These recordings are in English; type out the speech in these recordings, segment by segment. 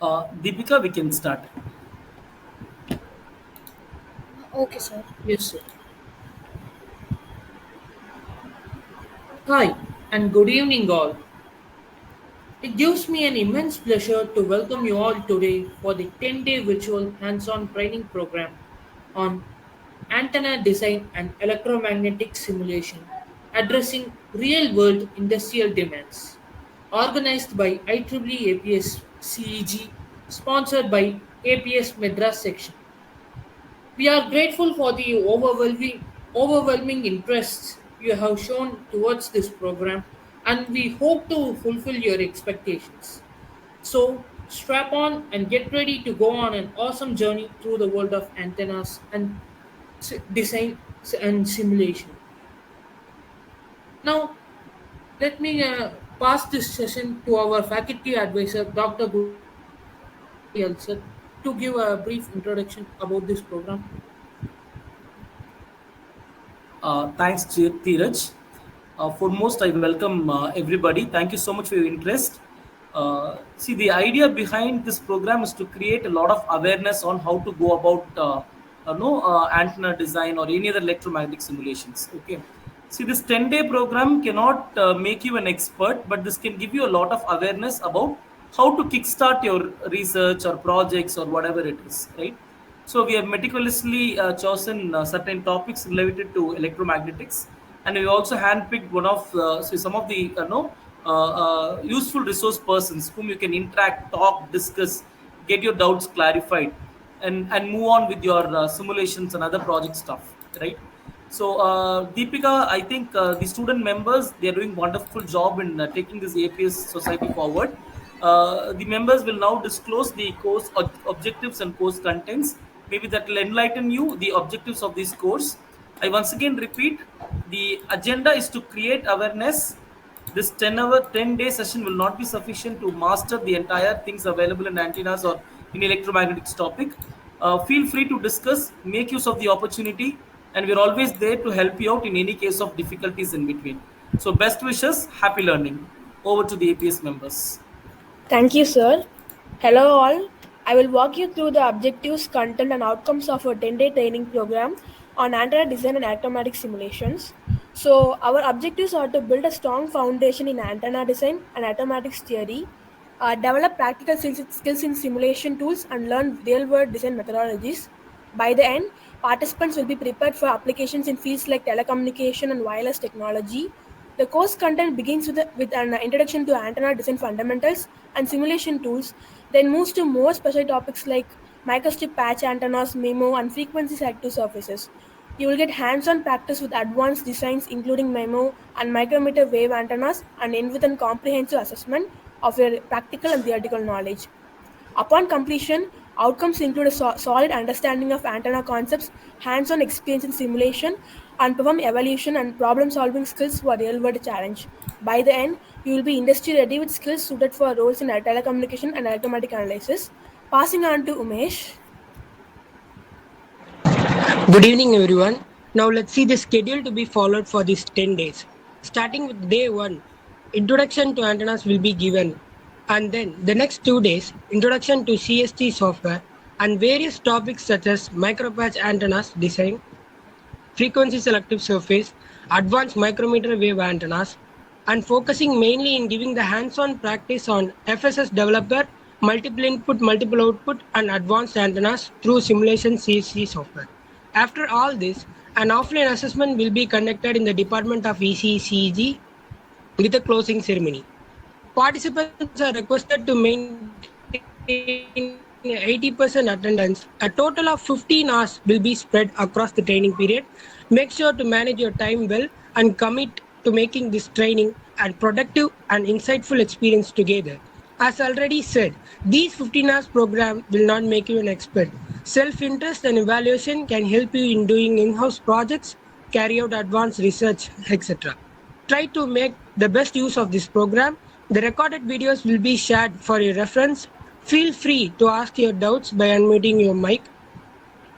Deepika, we can start. Okay, sir. Yes, sir. Hi, and good evening, all. It gives me an immense pleasure to welcome you all today for the 10-day virtual hands on training program on antenna design and electromagnetic simulation addressing real world industrial demands. Organized by IEEE APS CEG, sponsored by APS Madras section. We are grateful for the overwhelming interest you have shown towards this program and we hope to fulfill your expectations. So, strap on and get ready to go on an awesome journey through the world of antennas and design and simulation. Now, let me pass this session to our faculty advisor, Dr. Guriel, sir, to give a brief introduction about this program. Thanks, Dheeraj. Foremost, I welcome everybody. Thank you so much for your interest. See, the idea behind this program is to create a lot of awareness on how to go about antenna design or any other electromagnetic simulations. Okay. See, this 10-day program cannot make you an expert, but this can give you a lot of awareness about how to kickstart your research or projects or whatever it is, right? So we have meticulously chosen certain topics related to electromagnetics, and we also handpicked some of the useful resource persons whom you can interact, talk, discuss, get your doubts clarified, and move on with your simulations and other project stuff, right? So, Deepika, I think the student members they are doing wonderful job in taking this APS society forward. The members will now disclose the course objectives and course contents. Maybe that will enlighten you the objectives of this course. I once again repeat, the agenda is to create awareness. This 10-day session will not be sufficient to master the entire things available in antennas or in electromagnetics topic. Feel free to discuss, make use of the opportunity, and we're always there to help you out in any case of difficulties in between. So, best wishes, happy learning. Over to the APS members. Thank you, sir. Hello, all. I will walk you through the objectives, content, and outcomes of a 10-day training program on antenna design and automatic simulations. So, our objectives are to build a strong foundation in antenna design and automatics theory, develop practical skills in simulation tools, and learn real world design methodologies. By the end, participants will be prepared for applications in fields like telecommunication and wireless technology. The course content begins with an introduction to antenna design fundamentals and simulation tools, then moves to more special topics like microstrip patch antennas, MIMO, and frequency selective surfaces. You will get hands-on practice with advanced designs including MIMO and micrometer wave antennas and end with a comprehensive assessment of your practical and theoretical knowledge. Upon completion, outcomes include a solid understanding of antenna concepts, hands-on experience in simulation, and perform evaluation and problem-solving skills for real-world challenge. By the end, you will be industry-ready with skills suited for roles in telecommunication and electromagnetic analysis. Passing on to Umesh. Good evening, everyone. Now let's see the schedule to be followed for these 10 days. Starting with day 1, introduction to antennas will be given, and then the next 2 days, introduction to CST software and various topics such as micropatch antennas design, frequency selective surface, advanced micrometer wave antennas, and focusing mainly in giving the hands-on practice on FSS developer, multiple input, multiple output, and advanced antennas through simulation CSC software. After all this, an offline assessment will be conducted in the Department of ECCG with a closing ceremony. Participants are requested to maintain 80% attendance. A total of 15 hours will be spread across the training period. Make sure to manage your time well and commit to making this training a productive and insightful experience together. As already said, these 15 hours program will not make you an expert. Self-interest and evaluation can help you in doing in-house projects, carry out advanced research, etc. Try to make the best use of this program. The recorded videos will be shared for your reference. Feel free to ask your doubts by unmuting your mic.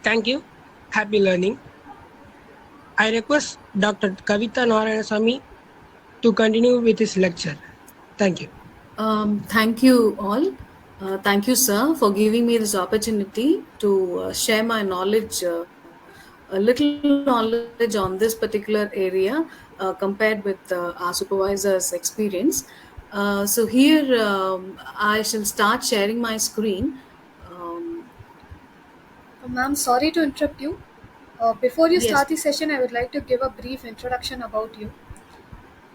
Thank you. Happy learning. I request Dr. Kavita Narayanasamy to continue with his lecture. Thank you. Thank you all. Thank you, sir, for giving me this opportunity to share my knowledge, a little knowledge on this particular area compared with our supervisor's experience. So, here I shall start sharing my screen. Um, Ma'am, sorry to interrupt you. Before you yes. start the session, I would like to give a brief introduction about you.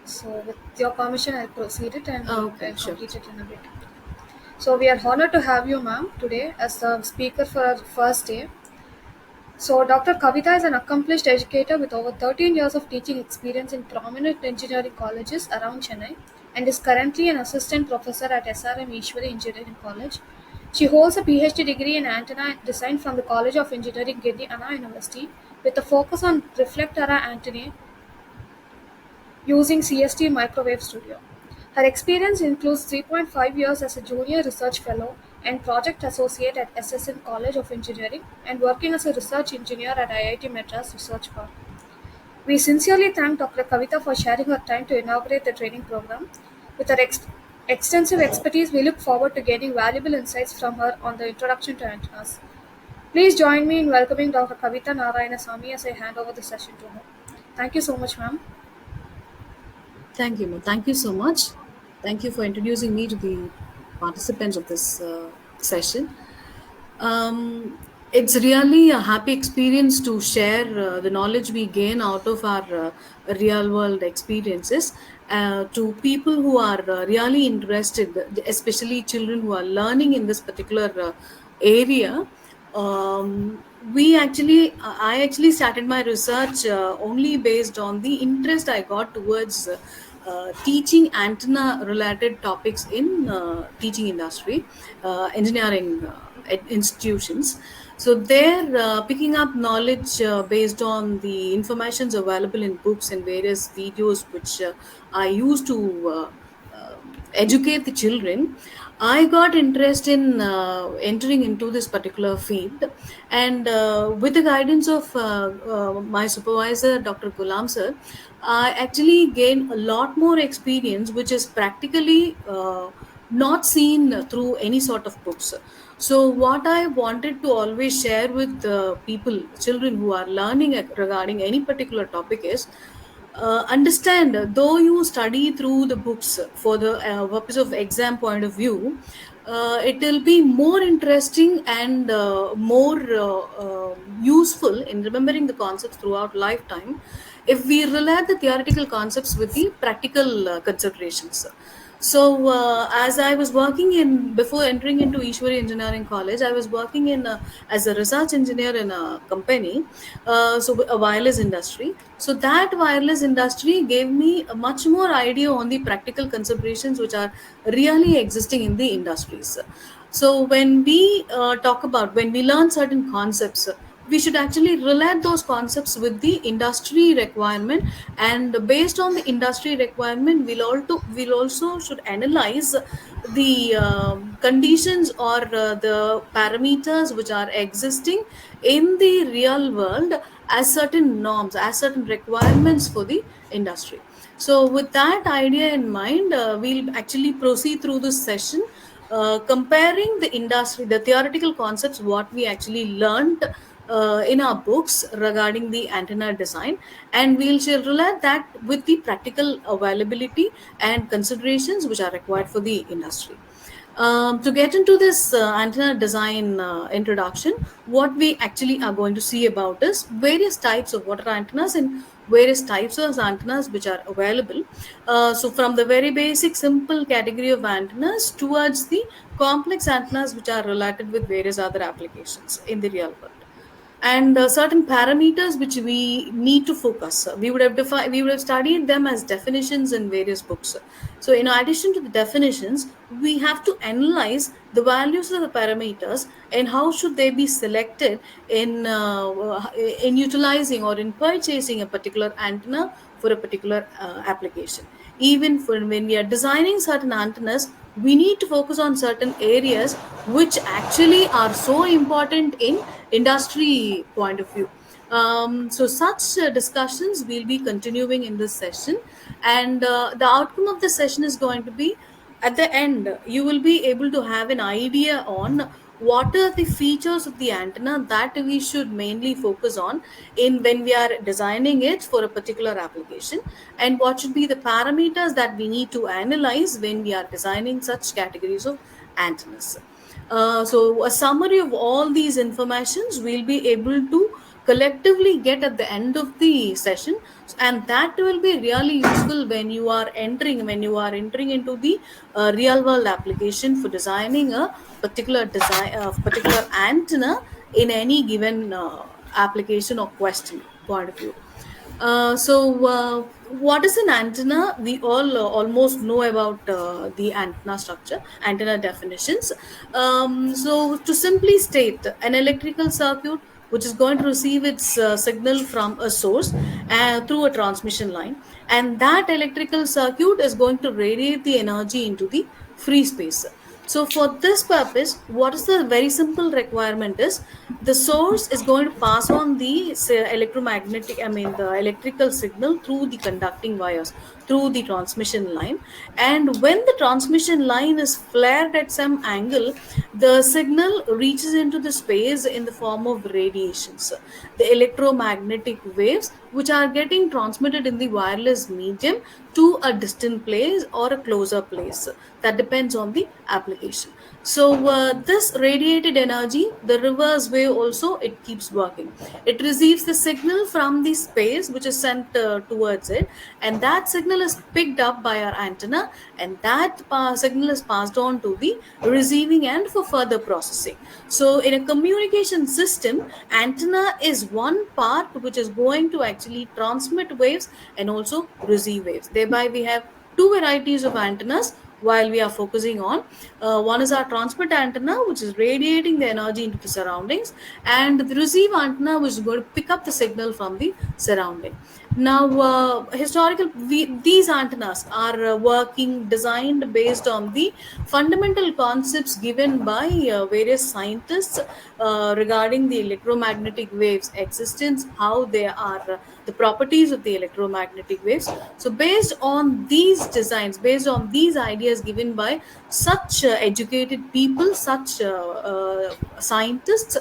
So, with your permission, I'll proceed it and Okay, I'll sure. complete it in a bit. So, we are honored to have you, ma'am, today as the speaker for our first day. So, Dr. Kavita is an accomplished educator with over 13 years of teaching experience in prominent engineering colleges around Chennai and is currently an assistant professor at SRM Ishwari Engineering College. She holds a PhD degree in antenna design from the College of Engineering, Giddy Anna University, with a focus on reflector antennae using CST Microwave Studio. Her experience includes 3.5 years as a junior research fellow and project associate at SSN College of Engineering and working as a research engineer at IIT Madras Research Park. We sincerely thank Dr. Kavita for sharing her time to inaugurate the training program. With her extensive expertise, we look forward to gaining valuable insights from her on the introduction to antennas. Please join me in welcoming Dr. Kavita Narayanasamy as I hand over the session to her. Thank you so much, ma'am. Thank you, ma'am. Thank you so much. Thank you for introducing me to the participants of this session. It's really a happy experience to share the knowledge we gain out of our real world experiences to people who are really interested, especially children who are learning in this particular area. I actually started my research only based on the interest I got towards teaching antenna related topics in teaching industry, engineering institutions. So they're picking up knowledge based on the informations available in books and various videos which I used to educate the children. I got interest in entering into this particular field, and with the guidance of my supervisor, Dr. Gulam sir, I actually gained a lot more experience, which is practically not seen through any sort of books. So, what I wanted to always share with people, children who are learning regarding any particular topic is understand, though you study through the books for the purpose of exam point of view, it will be more interesting and more useful in remembering the concepts throughout lifetime if we relate the theoretical concepts with the practical considerations. So, as I was working in before entering into Ishwari Engineering College, I was working in as a research engineer in a company, so a wireless industry. So that wireless industry gave me a much more idea on the practical considerations which are really existing in the industries. So when we talk about when we learn certain concepts, we should actually relate those concepts with the industry requirement, and based on the industry requirement we'll also should analyze the conditions or the parameters which are existing in the real world as certain norms, as certain requirements for the industry. So with that idea in mind, we'll actually proceed through this session, comparing the industry, the theoretical concepts, what we actually learned in our books regarding the antenna design, and we'll shall relate that with the practical availability and considerations which are required for the industry. To get into this antenna design introduction, what we actually are going to see about is various types of water antennas and various types of antennas which are available. So, from the very basic, simple category of antennas towards the complex antennas which are related with various other applications in the real world, and certain parameters which we need to focus. We would have studied them as definitions in various books. So in addition to the definitions, we have to analyze the values of the parameters and how should they be selected in utilizing or in purchasing a particular antenna for a particular application. Even for when we are designing certain antennas, we need to focus on certain areas which actually are so important in industry point of view. So such discussions we'll be continuing in this session, and the outcome of the session is going to be at the end you will be able to have an idea on what are the features of the antenna that we should mainly focus on in when we are designing it for a particular application, and what should be the parameters that we need to analyze when we are designing such categories of antennas. So a summary of all these informations we'll be able to collectively get at the end of the session, and that will be really useful when you are entering into the real world application for designing a particular antenna in any given application or question point of view. What is an antenna? We all almost know about the antenna structure, antenna definitions. To simply state, an electrical circuit which is going to receive its signal from a source through a transmission line, and that electrical circuit is going to radiate the energy into the free space. So for this purpose, what is the very simple requirement is the source is going to pass on the the electrical signal through the conducting wires, through the transmission line. And when the transmission line is flared at some angle, the signal reaches into the space in the form of radiations, the electromagnetic waves, which are getting transmitted in the wireless medium to a distant place or a closer place. That depends on the application. So this radiated energy, the reverse wave also, it keeps working. It receives the signal from the space which is sent towards it, and that signal is picked up by our antenna, and that signal is passed on to the receiving end for further processing. So in a communication system, antenna is one part which is going to actually transmit waves and also receive waves. Thereby we have two varieties of antennas while we are focusing on. One is our transmit antenna, which is radiating the energy into the surroundings, and the receive antenna, which is going to pick up the signal from the surrounding. Now, these antennas are designed based on the fundamental concepts given by various scientists regarding the electromagnetic waves existence, how they are, the properties of the electromagnetic waves. So based on these designs, based on these ideas given by such educated people, such scientists,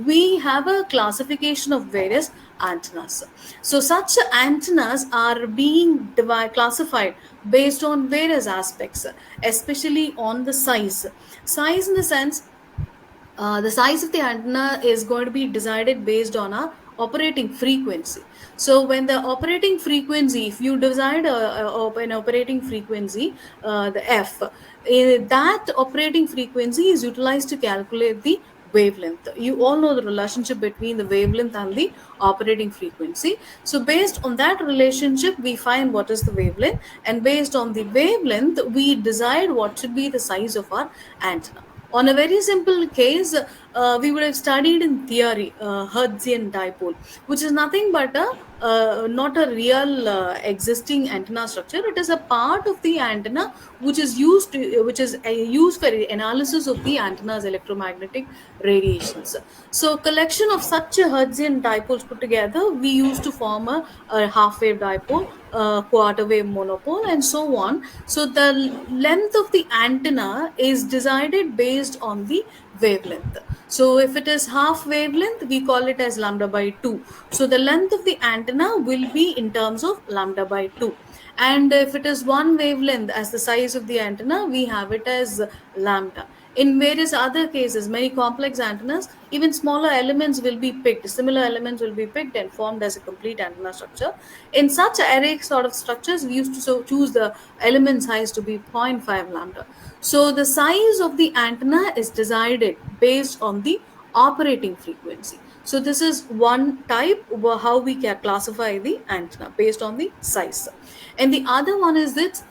we have a classification of various antennas. So such antennas are being classified based on various aspects, especially on the size in the sense, the size of the antenna is going to be decided based on a operating frequency. So when the operating frequency, if you decide an operating frequency, the f, that operating frequency is utilized to calculate the wavelength. You all know the relationship between the wavelength and the operating frequency. So based on that relationship, we find what is the wavelength, and based on the wavelength, we decide what should be the size of our antenna. On a very simple case, we would have studied in theory Hertzian dipole, which is nothing but a not a real existing antenna structure. It is a part of the antenna which is used for analysis of the antenna's electromagnetic radiations. So collection of such a Hertzian dipoles put together, we used to form a half wave dipole, quarter wave monopole, and so on. So the length of the antenna is decided based on the wavelength. So if it is half wavelength, we call it as lambda by 2. So the length of the antenna will be in terms of lambda by 2. And if it is one wavelength as the size of the antenna, we have it as lambda. In various other cases, many complex antennas, even smaller elements will be picked, similar elements will be picked and formed as a complete antenna structure. In such array sort of structures, we used to choose the element size to be 0.5 lambda. So the size of the antenna is decided based on the operating frequency. So this is one type how we can classify the antenna based on the size. And the other one is its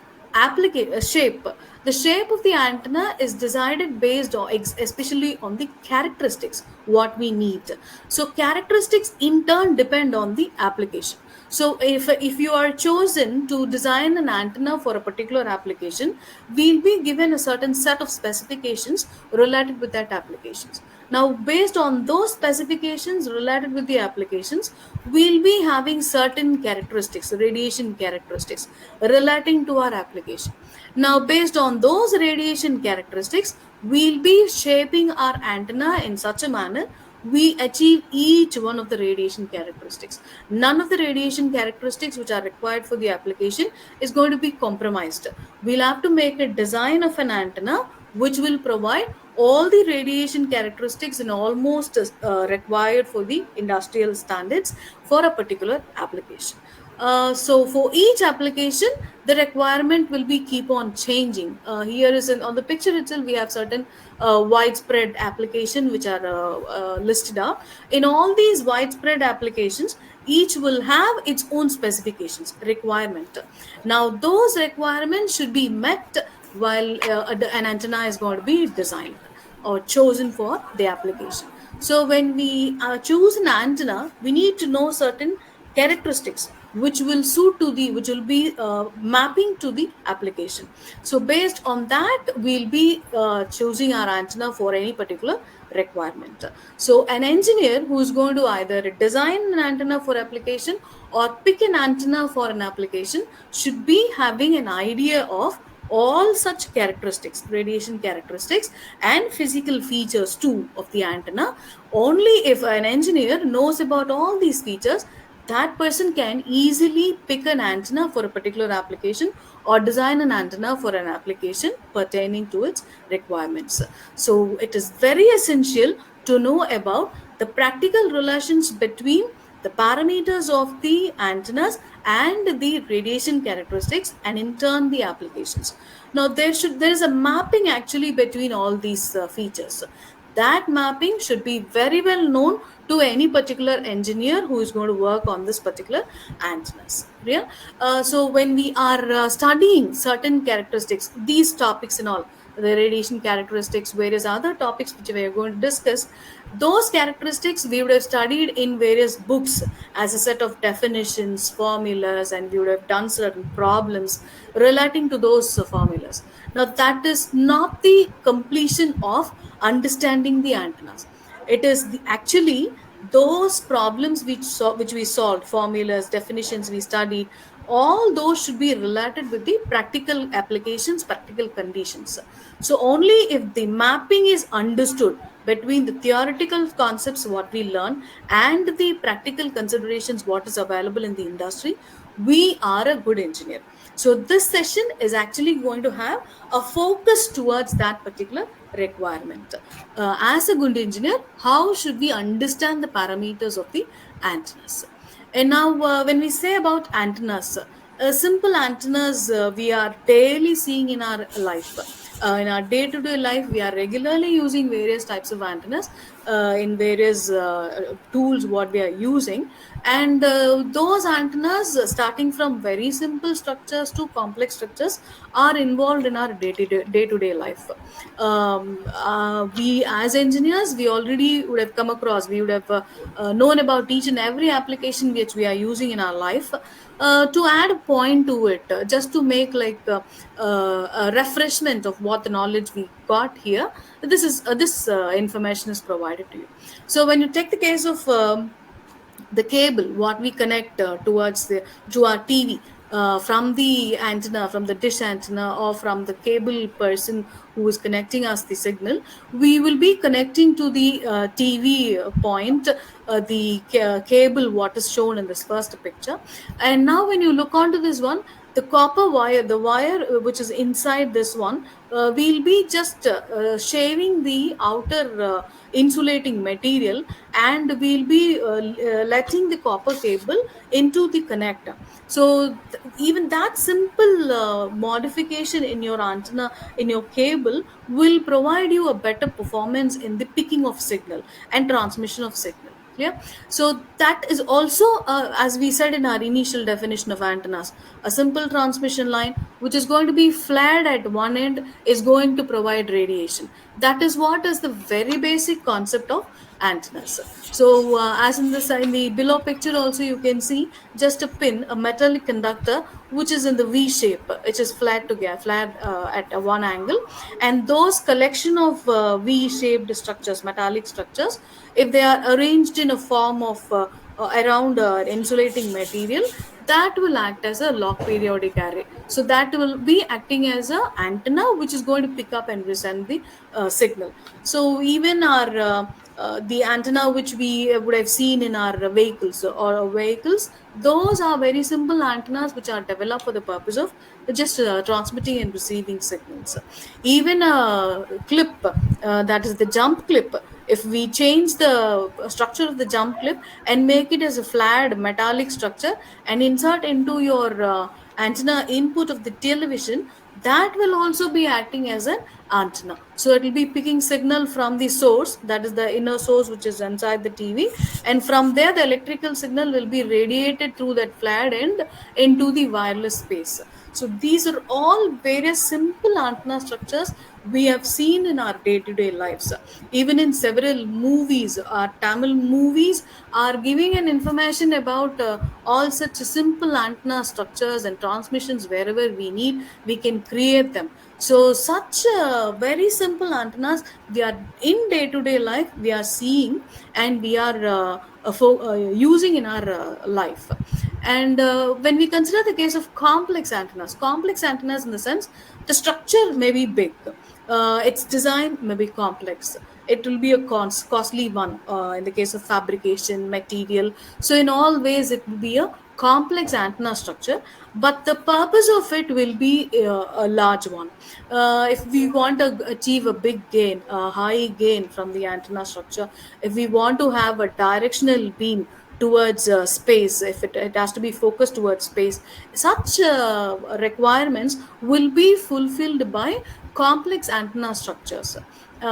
shape. The shape of the antenna is decided based on especially on the characteristics what we need. So characteristics in turn depend on the application. So if you are chosen to design an antenna for a particular application, we'll be given a certain set of specifications related with that applications. Now, based on those specifications related with the applications, we'll be having certain characteristics, radiation characteristics relating to our application. Now, based on those radiation characteristics, we'll be shaping our antenna in such a manner we achieve each one of the radiation characteristics. None of the radiation characteristics which are required for the application is going to be compromised. We'll have to make a design of an antenna which will provide all the radiation characteristics and almost required for the industrial standards for a particular application. So for each application, the requirement will be keep on changing. Here is on the picture itself, we have certain widespread application which are listed out. In all these widespread applications, each will have its own specifications requirement. Now those requirements should be met while an antenna is going to be designed or chosen for the application. So when we choose an antenna, we need to know certain characteristics which will suit to the which will be mapping to the application. So based on that, we'll be choosing our antenna for any particular requirement. So an engineer who is going to either design an antenna for application or pick an antenna for an application should be having an idea of all such characteristics, radiation characteristics and physical features too of the antenna. Only if an engineer knows about all these features, that person can easily pick an antenna for a particular application or design an antenna for an application pertaining to its requirements. So it is very essential to know about the practical relations between the parameters of the antennas and the radiation characteristics, and in turn the applications. Now there is a mapping actually between all these features. That mapping should be very well known to any particular engineer who is going to work on this particular antennas. Yeah. So when we are studying certain characteristics, these topics and all, the radiation characteristics, various other topics which we are going to discuss, those characteristics we would have studied in various books as a set of definitions, formulas, and we would have done certain problems relating to those formulas. Now that is not the completion of understanding the antennas. It is actually those problems which we solved, formulas, definitions we studied, all those should be related with the practical applications, practical conditions. So only if the mapping is understood between the theoretical concepts what we learn and the practical considerations what is available in the industry, we are a good engineer. So this session is actually going to have a focus towards that particular requirement. As a good engineer, how should we understand the parameters of the antennas? And now, when we say about antennas, simple antennas we are daily seeing in our life. In our day-to-day life, we are regularly using various types of antennas in various tools what we are using, and those antennas, starting from very simple structures to complex structures, are involved in our day-to-day life. We as engineers, we already would have come across, we would have known about each and every application which we are using in our life. To add a point to it, just to make like a refreshment of what the knowledge we got here, this information is provided to you. So when you take the case of the cable what we connect to our TV, from the antenna, from the dish antenna, or from the cable person who is connecting us the signal, we will be connecting to the TV point, the cable what is shown in this first picture. And now when you look onto this one, the copper wire, the wire which is inside this one, we'll be just shaving the outer insulating material, and we'll be letting the copper cable into the connector. So even that simple modification in your antenna, in your cable, will provide you a better performance in the picking of signal and transmission of signal. Yeah. So that is also, as we said in our initial definition of antennas, a simple transmission line which is going to be flared at one end is going to provide radiation. That is what is the very basic concept of antennas. So as in the below picture also, you can see just a pin, a metallic conductor which is in the V shape, which is flat together, flat at one angle, and those collection of V shaped structures, metallic structures, if they are arranged in a form of around insulating material, that will act as a log periodic array. So that will be acting as a antenna which is going to pick up and resend the signal. So even our the antenna which we would have seen in our vehicles, those are very simple antennas which are developed for the purpose of just transmitting and receiving signals. Even a clip, that is the jump clip, if we change the structure of the jump clip and make it as a flat metallic structure and insert into your antenna input of the television, that will also be acting as an antenna. So it will be picking signal from the source, that is the inner source which is inside the TV, and from there the electrical signal will be radiated through that flat end into the wireless space. So these are all various simple antenna structures we have seen in our day-to-day lives. Even in several movies, our Tamil movies are giving an information about all such simple antenna structures and transmissions. Wherever we need, we can create them. So such very simple antennas we are in day-to-day life, we are seeing, and we are using in our life. And when we consider the case of complex antennas in the sense the structure may be big, its design may be complex, it will be a costly one in the case of fabrication, material. So in all ways, it will be a complex antenna structure, but the purpose of it will be a large one. If we want to achieve a big gain, a high gain from the antenna structure, if we want to have a directional beam towards space, if it has to be focused towards space, such requirements will be fulfilled by complex antenna structures.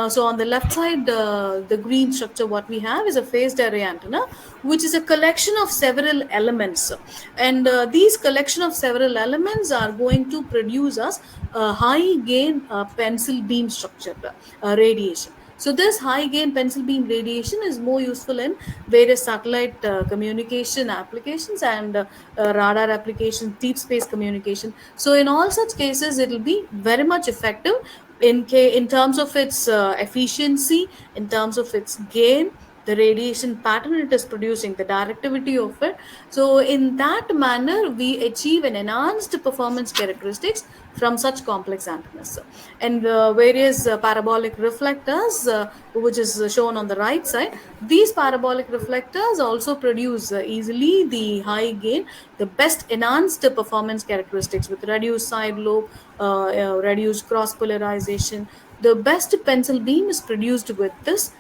So on the left side, the green structure what we have is a phased array antenna, which is a collection of several elements, and these collection of several elements are going to produce us a high gain pencil beam structure radiation. So this high gain pencil beam radiation is more useful in various satellite communication applications and radar applications, deep space communication. So in all such cases, it will be very much effective in terms of its efficiency, in terms of its gain, the radiation pattern it is producing, the directivity of it. So in that manner, we achieve an enhanced performance characteristics from such complex antennas. And various parabolic reflectors, which is shown on the right side, these parabolic reflectors also produce easily the high gain, the best enhanced performance characteristics with reduced side lobe, reduced cross polarization. The best pencil beam is produced with this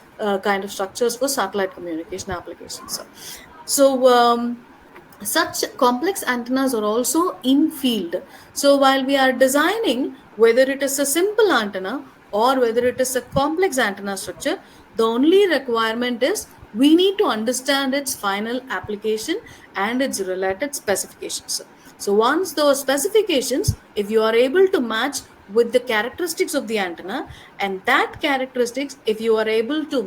kind of structures for satellite communication applications. So such complex antennas are also in field. So while we are designing, whether it is a simple antenna or whether it is a complex antenna structure, the only requirement is we need to understand its final application and its related specifications. So once those specifications, if you are able to match with the characteristics of the antenna, and that characteristics, if you are able to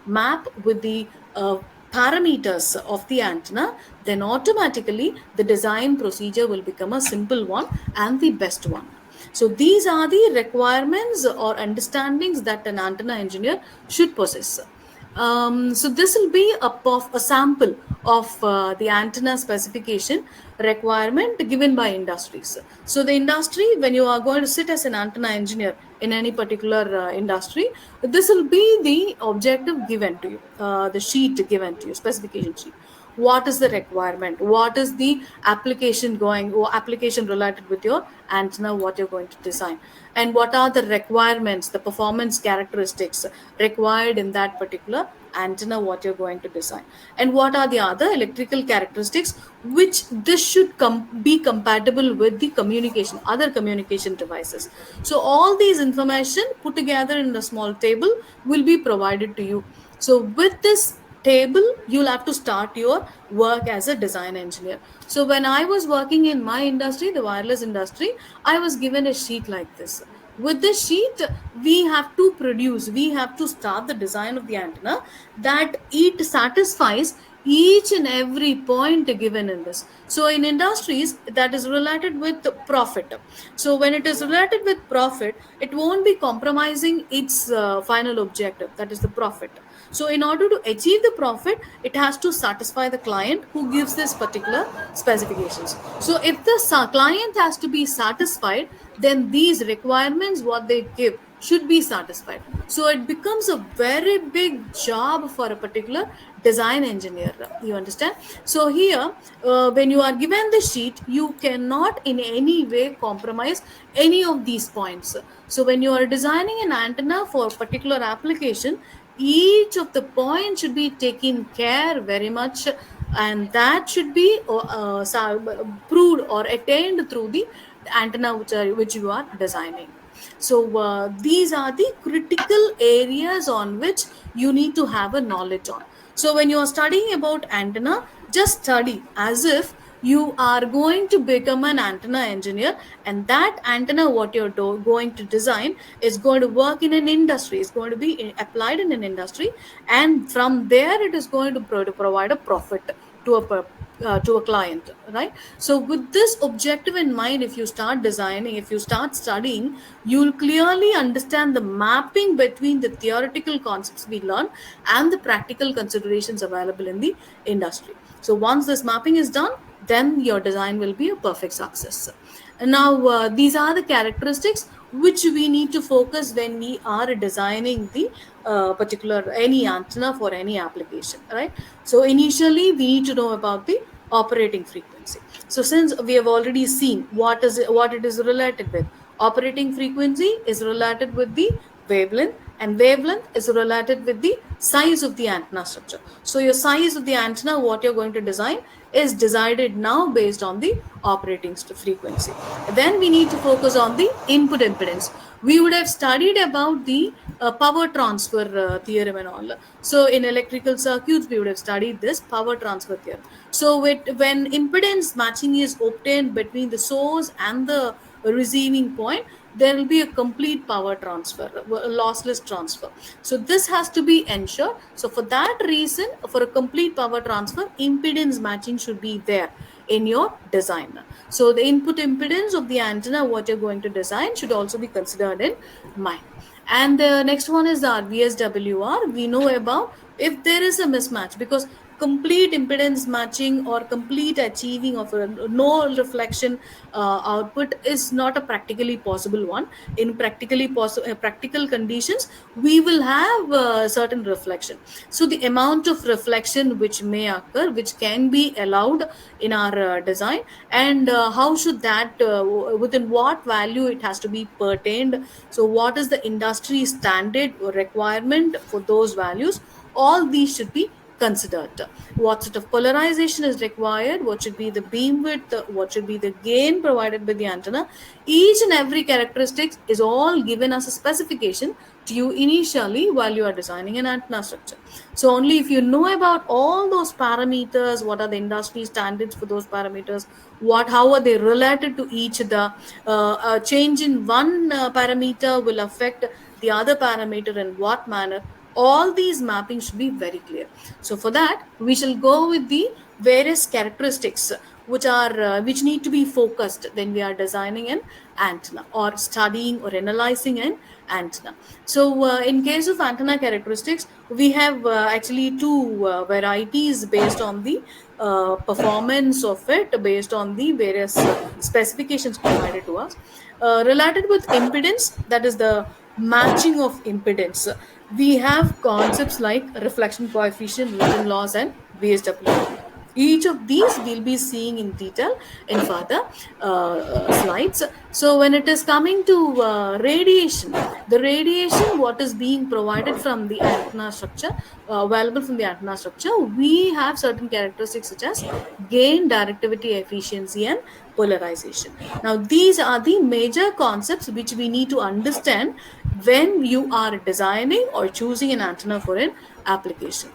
map with the parameters of the antenna, then automatically the design procedure will become a simple one and the best one. So these are the requirements or understandings that an antenna engineer should possess. So this will be a sample of the antenna specification requirement given by industries. So the industry, when you are going to sit as an antenna engineer in any particular industry, this will be the objective given to you, the sheet given to you, specification sheet. What is the requirement, what is the application going or application related with your antenna, what you're going to design, and what are the requirements, the performance characteristics required in that particular antenna what you're going to design, and what are the other electrical characteristics which this should be compatible with the communication, other communication devices. So all these information put together in a small table will be provided to you. So with this table, you'll have to start your work as a design engineer. So when I was working in my industry, the wireless industry, I was given a sheet like this. With this sheet, we have to produce, we have to start the design of the antenna that it satisfies each and every point given in this. So in industries, that is related with profit. So when it is related with profit, it won't be compromising its final objective, that is the profit. So in order to achieve the profit, it has to satisfy the client who gives this particular specifications. So if the client has to be satisfied, then these requirements what they give should be satisfied. So it becomes a very big job for a particular design engineer, you understand. So here, when you are given the sheet, you cannot in any way compromise any of these points. So when you are designing an antenna for a particular application, each of the points should be taken care very much, and that should be proved or attained through the antenna which you are designing. So these are the critical areas on which you need to have a knowledge on. So when you are studying about antenna, just study as if you are going to become an antenna engineer, and that antenna what you're going to design is going to work in an industry, is going to be applied in an industry, and from there it is going to provide a profit to to a client, right? So with this objective in mind, if you start designing, if you start studying, you'll clearly understand the mapping between the theoretical concepts we learn and the practical considerations available in the industry. So once this mapping is done, then your design will be a perfect success. And now these are the characteristics which we need to focus when we are designing the particular any antenna for any application, right? So initially we need to know about the operating frequency. So since we have already seen what it is related with, operating frequency is related with the wavelength, and wavelength is related with the size of the antenna structure. So your size of the antenna what you're going to design is decided now based on the operating frequency. Then we need to focus on the input impedance. We would have studied about the power transfer theorem and all. So in electrical circuits, we would have studied this power transfer theorem. So when impedance matching is obtained between the source and the receiving point, there will be a complete power transfer, a lossless transfer. So this has to be ensured. So for that reason, for a complete power transfer, impedance matching should be there in your design. So the input impedance of the antenna what you're going to design should also be considered in mind. And the next one is the VSWR. We know about if there is a mismatch, because complete impedance matching or complete achieving of a no reflection output is not a practically possible one. In practical conditions, we will have certain reflection. So the amount of reflection which may occur, which can be allowed in our design, and how should that within what value it has to be pertained. So what is the industry standard or requirement for those values, all these should be considered. What sort of polarization is required, what should be the beam width, what should be the gain provided by the antenna. Each and every characteristic is all given as a specification to you initially while you are designing an antenna structure. So only if you know about all those parameters, what are the industry standards for those parameters, how are they related to each other, a change in one parameter will affect the other parameter in what manner, all these mappings should be very clear. So for that, we shall go with the various characteristics which need to be focused when we are designing an antenna or studying or analyzing an antenna. So in case of antenna characteristics, we have actually two varieties based on the performance of it, based on the various specifications provided to us. Related with impedance, that is the matching of impedance, we have concepts like reflection coefficient, Newton laws, and VSWR. Each of these we'll be seeing in detail in further slides. So when it is coming to radiation, the radiation what is being provided from the antenna structure, available from the antenna structure, we have certain characteristics such as gain, directivity, efficiency, and polarization. Now these are the major concepts which we need to understand when you are designing or choosing an antenna for an application.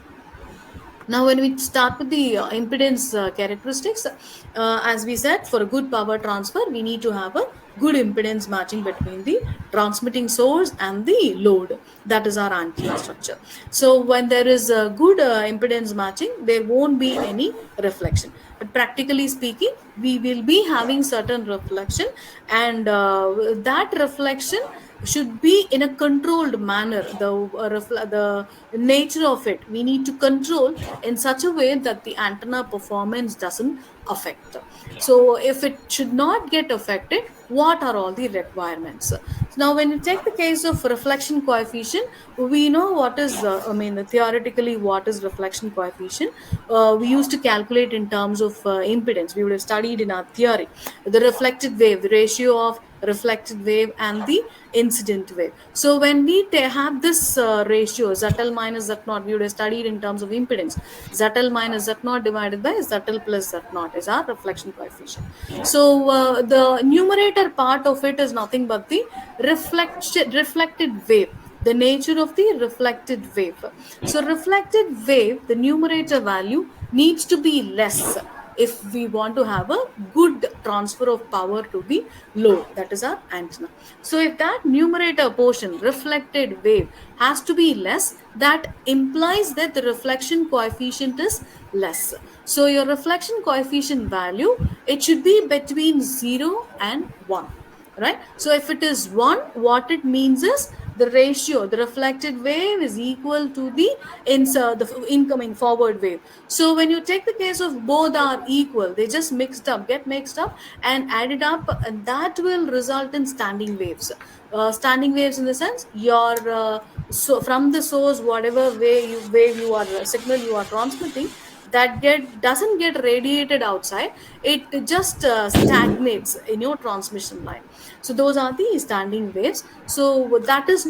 Now, when we start with the impedance characteristics, as we said, for a good power transfer, we need to have a good impedance matching between the transmitting source and the load. That is our antenna structure. So when there is a good impedance matching, there won't be any reflection. But practically speaking, we will be having certain reflection, and that reflection should be in a controlled manner. The nature of it we need to control in such a way that the antenna performance doesn't affect. So if it should not get affected, what are all the requirements? So now when you take the case of reflection coefficient, we know what is theoretically what is reflection coefficient. We used to calculate in terms of impedance. We would have studied in our theory the reflected wave, the ratio of reflected wave and the incident wave. So when we have this ratio ZL minus Z naught, we would have studied in terms of impedance. ZL minus Z naught divided by ZL plus Z naught is our reflection coefficient. So the numerator part of it is nothing but the reflected wave, the nature of the reflected wave. So reflected wave, the numerator value needs to be less if we want to have a good transfer of power to the load, that is our antenna. So if that numerator portion, reflected wave, has to be less, that implies that the reflection coefficient is less. So your reflection coefficient value, it should be between 0 and 1, right? So if it is 1, what it means is the ratio, the reflected wave is equal to the incoming forward wave. So when you take the case of both are equal, they just get mixed up and added up, and that will result in standing waves. Standing waves in the sense your so from the source, whatever wave you are signal you are transmitting, that doesn't get radiated outside, it just stagnates in your transmission line. So those are the standing waves. So that is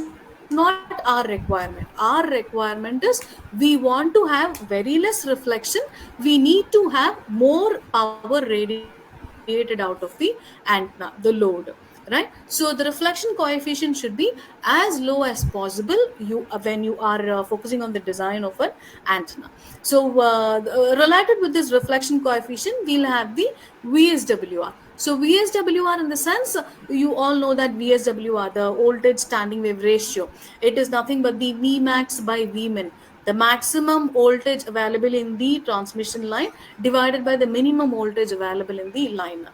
not our requirement. Our requirement is we want to have very less reflection, we need to have more power radiated out of the antenna, the load, right? So the reflection coefficient should be as low as possible when you are focusing on the design of an antenna. So related with this reflection coefficient, we'll have the VSWR. So VSWR, in the sense, you all know that VSWR, the voltage standing wave ratio, it is nothing but the Vmax by Vmin, the maximum voltage available in the transmission line divided by the minimum voltage available in the line.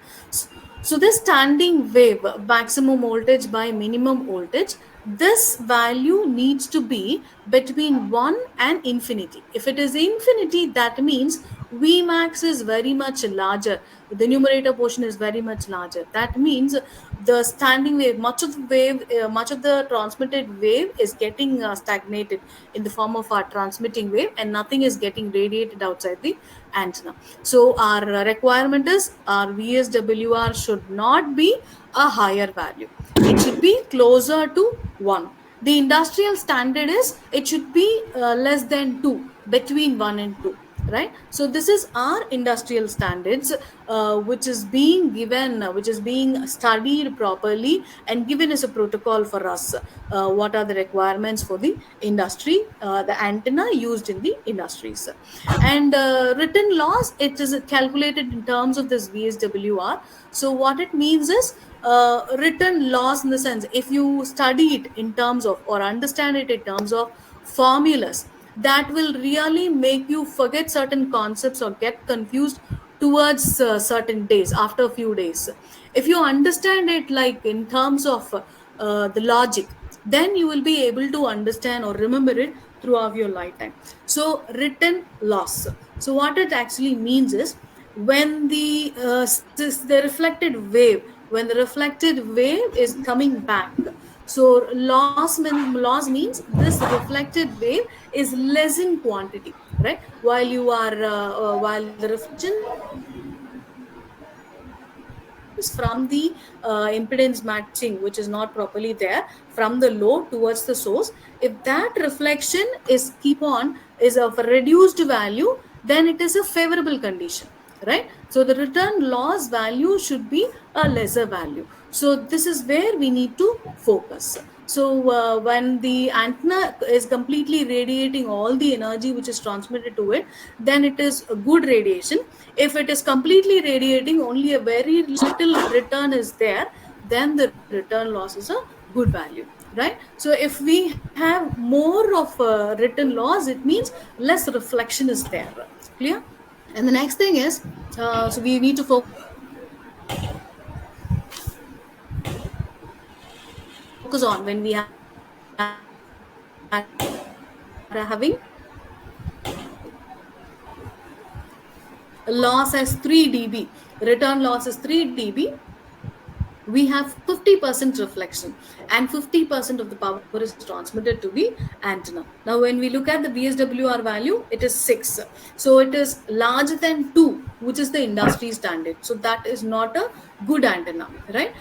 So this standing wave, maximum voltage by minimum voltage, this value needs to be between 1 and infinity. If it is infinity, that means Vmax is very much larger. The numerator portion is very much larger. That means the standing wave, much of the transmitted wave is getting stagnated in the form of our transmitting wave, and nothing is getting radiated outside the antenna. So our requirement is our VSWR should not be a higher value. It should be closer to 1. The industrial standard is it should be less than 2, between 1 and 2, right? So this is our industrial standards, which is being given, which is being studied properly and given as a protocol for us. What are the requirements for the industry, the antenna used in the industries, and written loss, it is calculated in terms of this VSWR. So what it means is written loss, in the sense, if you study it in terms of or understand it in terms of formulas, that will really make you forget certain concepts or get confused towards certain days, after a few days. If you understand it like in terms of the logic, then you will be able to understand or remember it throughout your lifetime. So written loss, so what it actually means is when the reflected wave, when the reflected wave is coming back, so loss means this reflected wave is less in quantity, right? While the reflection from the impedance matching, which is not properly there, from the load towards the source, if that reflection is of a reduced value, then it is a favorable condition, right? So the return loss value should be a lesser value. So this is where we need to focus. So when the antenna is completely radiating all the energy which is transmitted to it, then it is a good radiation. If it is completely radiating, only a very little return is there, then the return loss is a good value, right? So if we have more of return loss, it means less reflection is there. Clear? And the next thing is, so we need to focus on when we are having loss as 3 dB, return loss is 3 dB, we have 50% reflection, and 50% of the power is transmitted to the antenna. Now when we look at the VSWR value, it is 6, so it is larger than 2, which is the industry standard. So that is not a good antenna, right?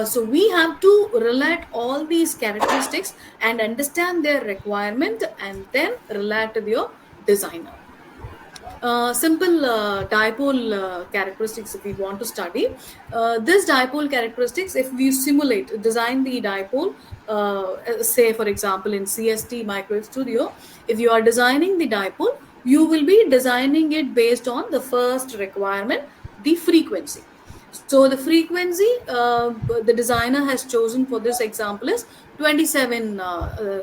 So we have to relate all these characteristics and understand their requirement, and then relate to your designer. Simple dipole characteristics if we want to study. This dipole characteristics, if we simulate, design the dipole, say for example in CST Microwave Studio, if you are designing the dipole, you will be designing it based on the first requirement, the frequency. So the frequency the designer has chosen for this example is 27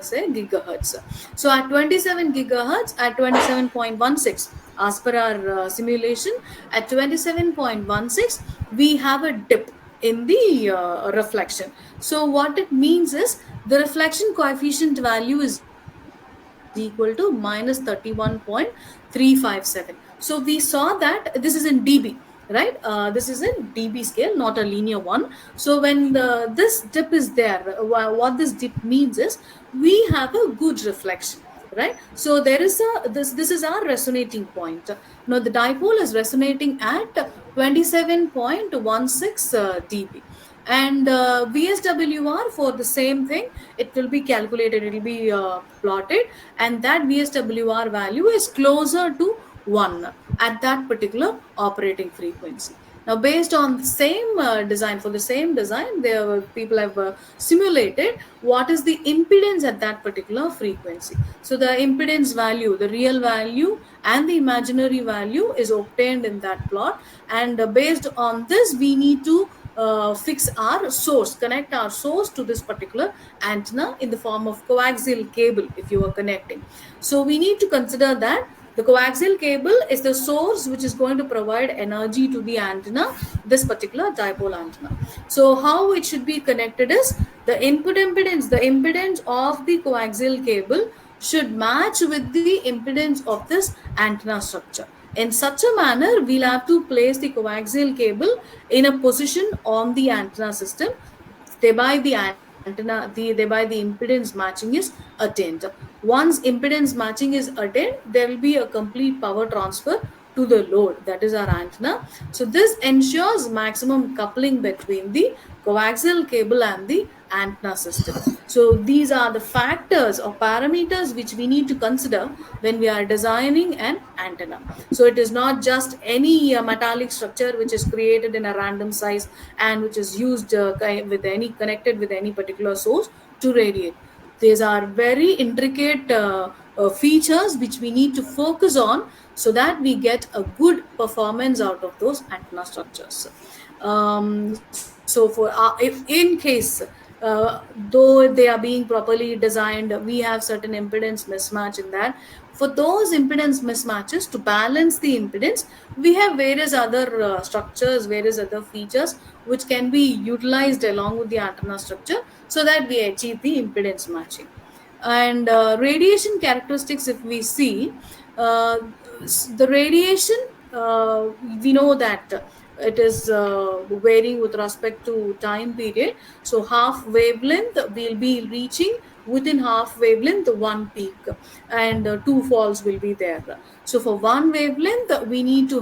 say gigahertz. So at 27 gigahertz, at 27.16, as per our simulation, at 27.16 we have a dip in the reflection. So what it means is the reflection coefficient value is equal to -31.357. So we saw that this is in dB, right? This is in dB scale, not a linear one. So when this dip is there, what this dip means is we have a good reflection, right? So there is a this is our resonating point. Now the dipole is resonating at 27.16 dB, and VSWR for the same thing, it will be calculated, it will be plotted, and that VSWR value is closer to 1 at that particular operating frequency. Now based on the same design, for the same design, there people have simulated what is the impedance at that particular frequency. So the impedance value, the real value and the imaginary value is obtained in that plot, and based on this we need to fix our source, connect our source to this particular antenna in the form of coaxial cable if you are connecting. So we need to consider that the coaxial cable is the source which is going to provide energy to the antenna, this particular dipole antenna. So how it should be connected is the input impedance, the impedance of the coaxial cable should match with the impedance of this antenna structure. In such a manner, we'll have to place the coaxial cable in a position on the antenna system, thereby the antenna, thereby the impedance matching is attained. Once impedance matching is attained, there will be a complete power transfer to the load, that is our antenna. So this ensures maximum coupling between the coaxial cable and the antenna system. So these are the factors or parameters which we need to consider when we are designing an antenna. So it is not just any metallic structure which is created in a random size and which is used with any connected with any particular source to radiate. These are very intricate features which we need to focus on so that we get a good performance out of those antenna structures. So for if in case though they are being properly designed, we have certain impedance mismatch in that. For those impedance mismatches, to balance the impedance, we have various other structures, various other features which can be utilized along with the antenna structure so that we achieve the impedance matching. And radiation characteristics, if we see, uh, the radiation, we know that it is varying with respect to time period. So half wavelength we'll be reaching, within half wavelength one peak, and two falls will be there. So for one wavelength we need to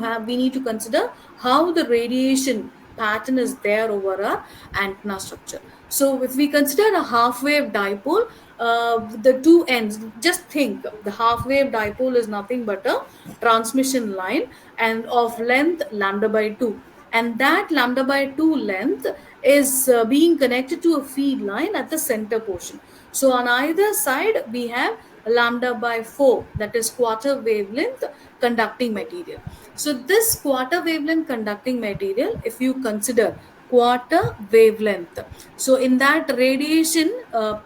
consider how the radiation pattern is there over our antenna structure. So if we consider a half wave dipole, the two ends, just think the half wave dipole is nothing but a transmission line and of length lambda by 2, and that lambda by 2 length is being connected to a feed line at the center portion. So on either side we have lambda by 4, that is quarter wavelength conducting material. So this quarter wavelength conducting material, if you consider quarter wavelength. So in that radiation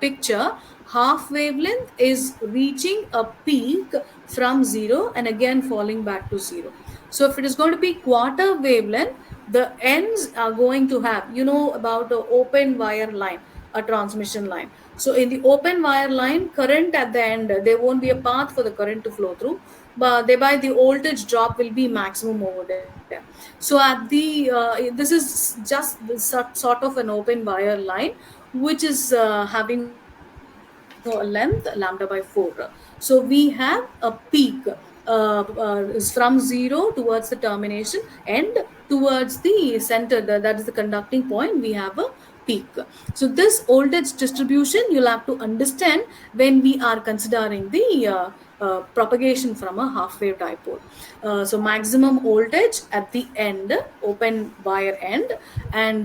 picture, half wavelength is reaching a peak from zero and again falling back to zero. So if it is going to be quarter wavelength, the ends are going to have, you know about the open wire line, a transmission line. So in the open wire line, current at the end, there won't be a path for the current to flow through, but thereby the voltage drop will be maximum over there. So at the this is just the sort of an open wire line, which is having a length lambda by 4. So we have a peak is from 0 towards the termination and towards the center, that is the conducting point, we have a peak. So this voltage distribution you'll have to understand when we are considering the propagation from a half wave dipole. So maximum voltage at the end, open wire end, and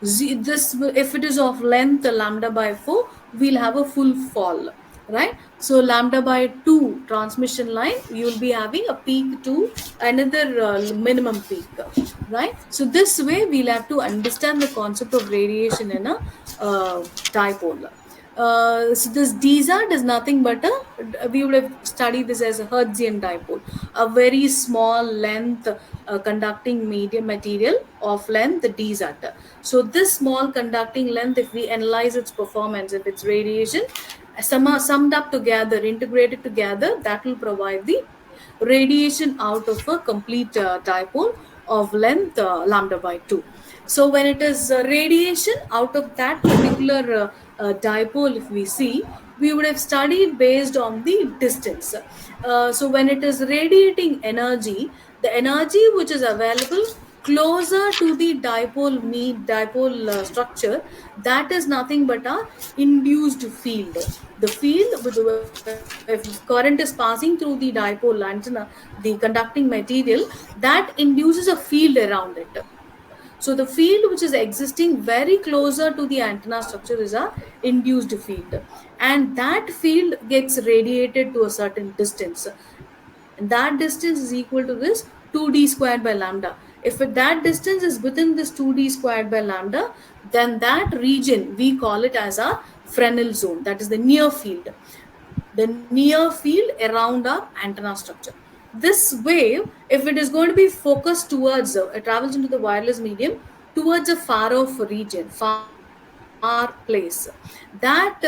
this if it is of length lambda by 4, we'll have a full fall, right? So lambda by 2 transmission line, you will be having a peak to another minimum peak, right? So this way we'll have to understand the concept of radiation in a dipole. So this DZ is nothing but we would have studied this as a Hertzian dipole, a very small length conducting medium material of length DZ. So this small conducting length, if we analyze its performance, if its radiation summed up together, integrated together, that will provide the radiation out of a complete dipole of length lambda by 2. So when it is radiation out of that particular dipole, if we see, we would have studied based on the distance. So when it is radiating energy, the energy which is available closer to the dipole structure, that is nothing but a induced field. The field with if current is passing through the dipole antenna, the conducting material, that induces a field around it. So the field which is existing very closer to the antenna structure is a induced field, and that field gets radiated to a certain distance, and that distance is equal to this 2d squared by lambda. If that distance is within this 2d squared by lambda, then that region we call it as a Fresnel zone, that is the near field, the near field around our antenna structure. This wave, if it is going to be focused towards, it travels into the wireless medium towards a far off region, far place. That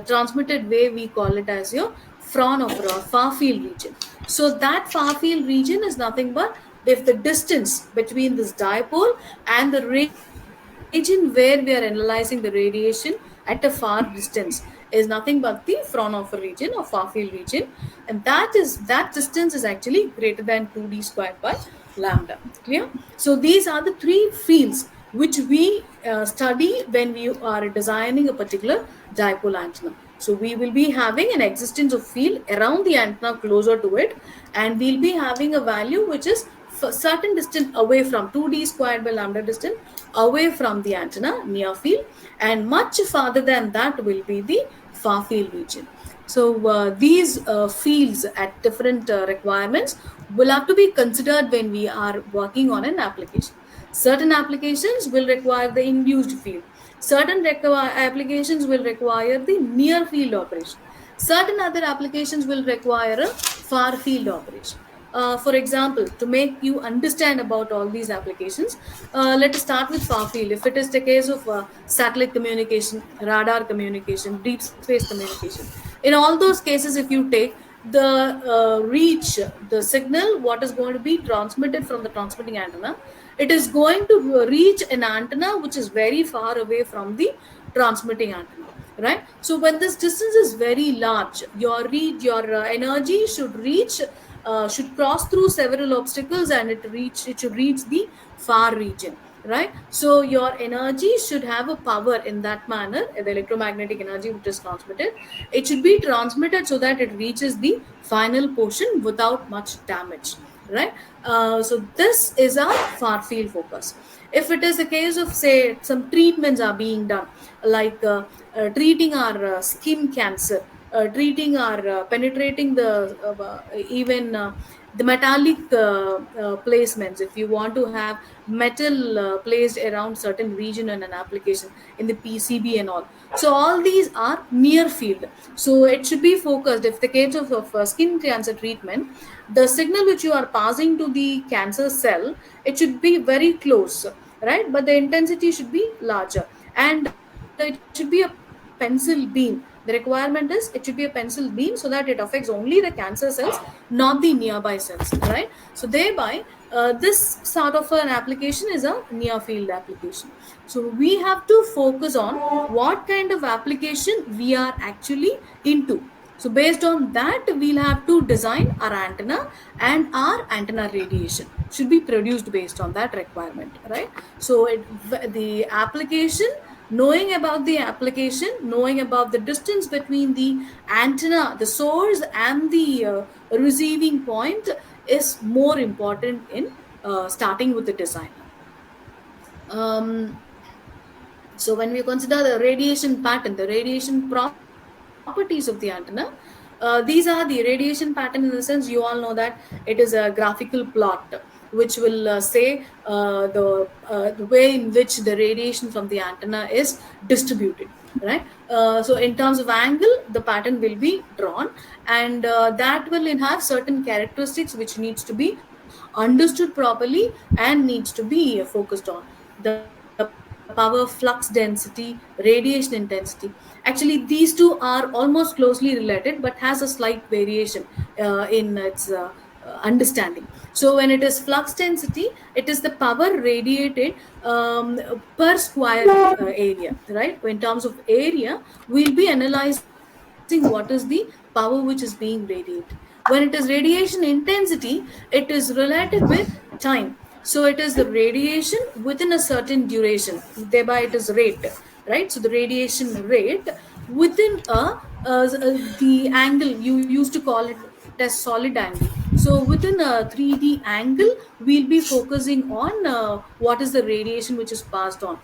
transmitted wave, we call it as your FRON or far field region. So that far field region is nothing but if the distance between this dipole and the region where we are analyzing the radiation at a far distance is nothing but the Fraunhofer region or far field region, and that distance is actually greater than 2d squared by lambda. Clear? So these are the three fields which we study when we are designing a particular dipole antenna. So we will be having an existence of field around the antenna closer to it, and we'll be having a value which is certain distance away from 2d squared by lambda distance away from the antenna, near field, and much farther than that will be the far field region. So these fields at different requirements will have to be considered when we are working on an application. Certain applications will require the induced field. Certain applications will require the near field operation. Certain other applications will require a far field operation. For example, to make you understand about all these applications, let us start with far field. If it is the case of satellite communication, radar communication, deep space communication, in all those cases, if you take the reach, the signal, what is going to be transmitted from the transmitting antenna, it is going to reach an antenna which is very far away from the transmitting antenna, right? So when this distance is very large, your energy should cross through several obstacles, and it should reach the far region, right? So your energy should have a power in that manner, the electromagnetic energy which is transmitted, it should be transmitted so that it reaches the final portion without much damage, right? So this is our far field focus. If it is a case of, say, some treatments are being done, like treating our skin cancer, treating our penetrating the even the metallic placements, if you want to have metal placed around certain region in an application in the PCB and all. So all these are near field, so it should be focused. If the case of skin cancer treatment, the signal which you are passing to the cancer cell, it should be very close, right, but the intensity should be larger, and it should be a pencil beam. The requirement is it should be a pencil beam so that it affects only the cancer cells, not the nearby cells, right? So thereby, this sort of an application is a near field application. So we have to focus on what kind of application we are actually into. So based on that, we'll have to design our antenna, and our antenna radiation should be produced based on that requirement, right? So the application, knowing about the application, knowing about the distance between the antenna, the source, and the receiving point is more important in starting with the designer. Um, so when we consider the radiation pattern, the radiation properties of the antenna, these are the radiation pattern in the sense you all know that it is a graphical plot which will say the way in which the radiation from the antenna is distributed, right? So in terms of angle, the pattern will be drawn, and that will have certain characteristics which needs to be understood properly and needs to be focused on. The power, flux density, radiation intensity. Actually, these two are almost closely related but has a slight variation in its understanding. So when it is flux density, it is the power radiated per square area, right? In terms of area, we'll be analyzing what is the power which is being radiated. When it is radiation intensity, it is related with time. So it is the radiation within a certain duration, thereby it is rate, right? So the radiation rate within the angle, you used to call it as solid angle. So within a 3D angle, we'll be focusing on what is the radiation which is passed on.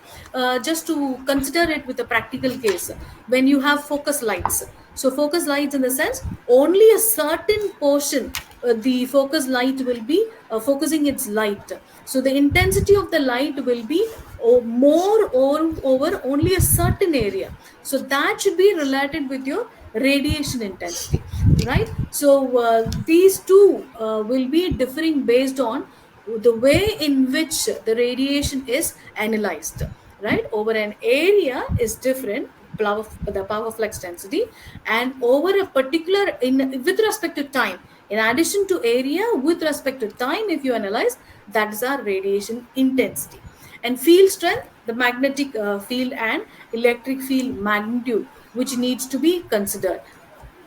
Just to consider it with a practical case, when you have focus lights, so focus lights in the sense only a certain portion, the focus light will be focusing its light. So the intensity of the light will be more or over only a certain area. So that should be related with your radiation intensity, right? So these two will be differing based on the way in which the radiation is analyzed, right? Over an area is different, the power flux density, and over a particular, in with respect to time, in addition to area, with respect to time, if you analyze, that is our radiation intensity. And field strength, the magnetic field and electric field magnitude, which needs to be considered,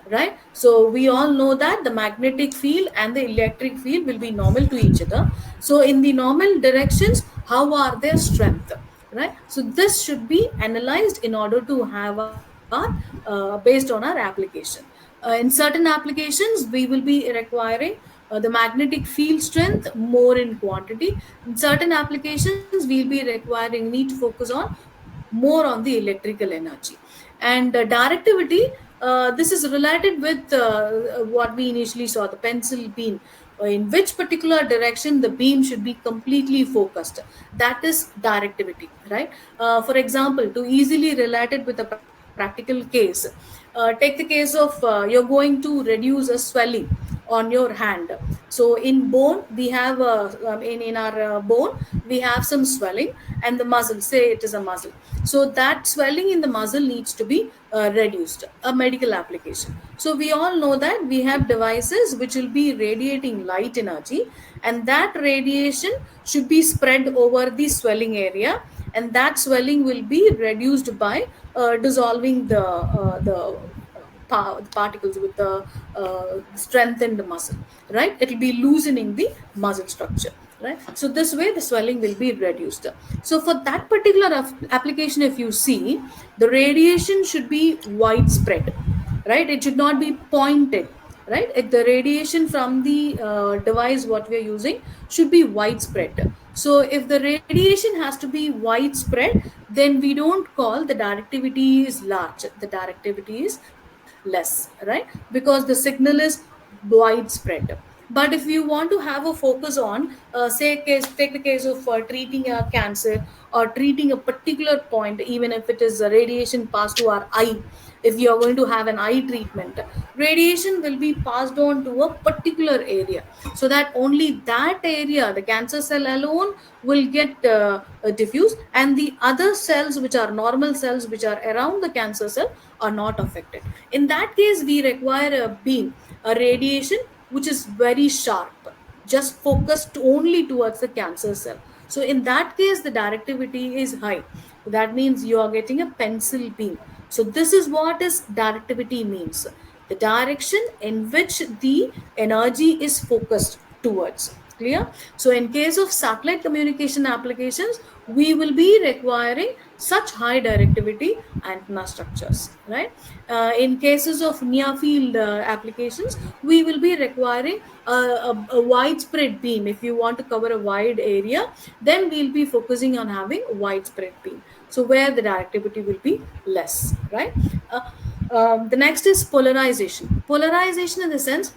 right? So we all know that the magnetic field and the electric field will be normal to each other. So in the normal directions, how are their strength, right? So this should be analyzed in order to have our based on our application. In certain applications, we will be requiring the magnetic field strength more in quantity. In certain applications, we'll be requiring need to focus on more on the electrical energy. And directivity, this is related with what we initially saw, the pencil beam, in which particular direction the beam should be completely focused. That is directivity, right? For example, to easily relate it with a practical case, take the case of you're going to reduce a swelling on your hand. So in bone we have in our bone we have some swelling, and the muscle, say it is a muscle, so that swelling in the muscle needs to be reduced, a medical application. So we all know that we have devices which will be radiating light energy, and that radiation should be spread over the swelling area, and that swelling will be reduced by dissolving the particles with the strengthened muscle, right? It will be loosening the muscle structure, right? So this way the swelling will be reduced. So for that particular application, if you see, the radiation should be widespread, right? It should not be pointed, right? The radiation from the device what we are using should be widespread. So if the radiation has to be widespread, then we don't call the directivity is large, the directivity is less, right? Because the signal is widespread. But if you want to have a focus on, take the case of treating a cancer or treating a particular point, even if it is a radiation passed to our eye. If you are going to have an eye treatment, radiation will be passed on to a particular area, so that only that area, the cancer cell alone, will get diffused, and the other cells, which are normal cells which are around the cancer cell, are not affected. In that case, we require a beam, a radiation which is very sharp, just focused only towards the cancer cell. So in that case, the directivity is high. That means you are getting a pencil beam. So this is what is directivity means: the direction in which the energy is focused towards. Clear? So in case of satellite communication applications, we will be requiring such high directivity antenna structures, right? In cases of near field applications, we will be requiring a widespread beam. If you want to cover a wide area, then we'll be focusing on having widespread beam, so where the directivity will be less, right? uh, the next is polarization in the sense,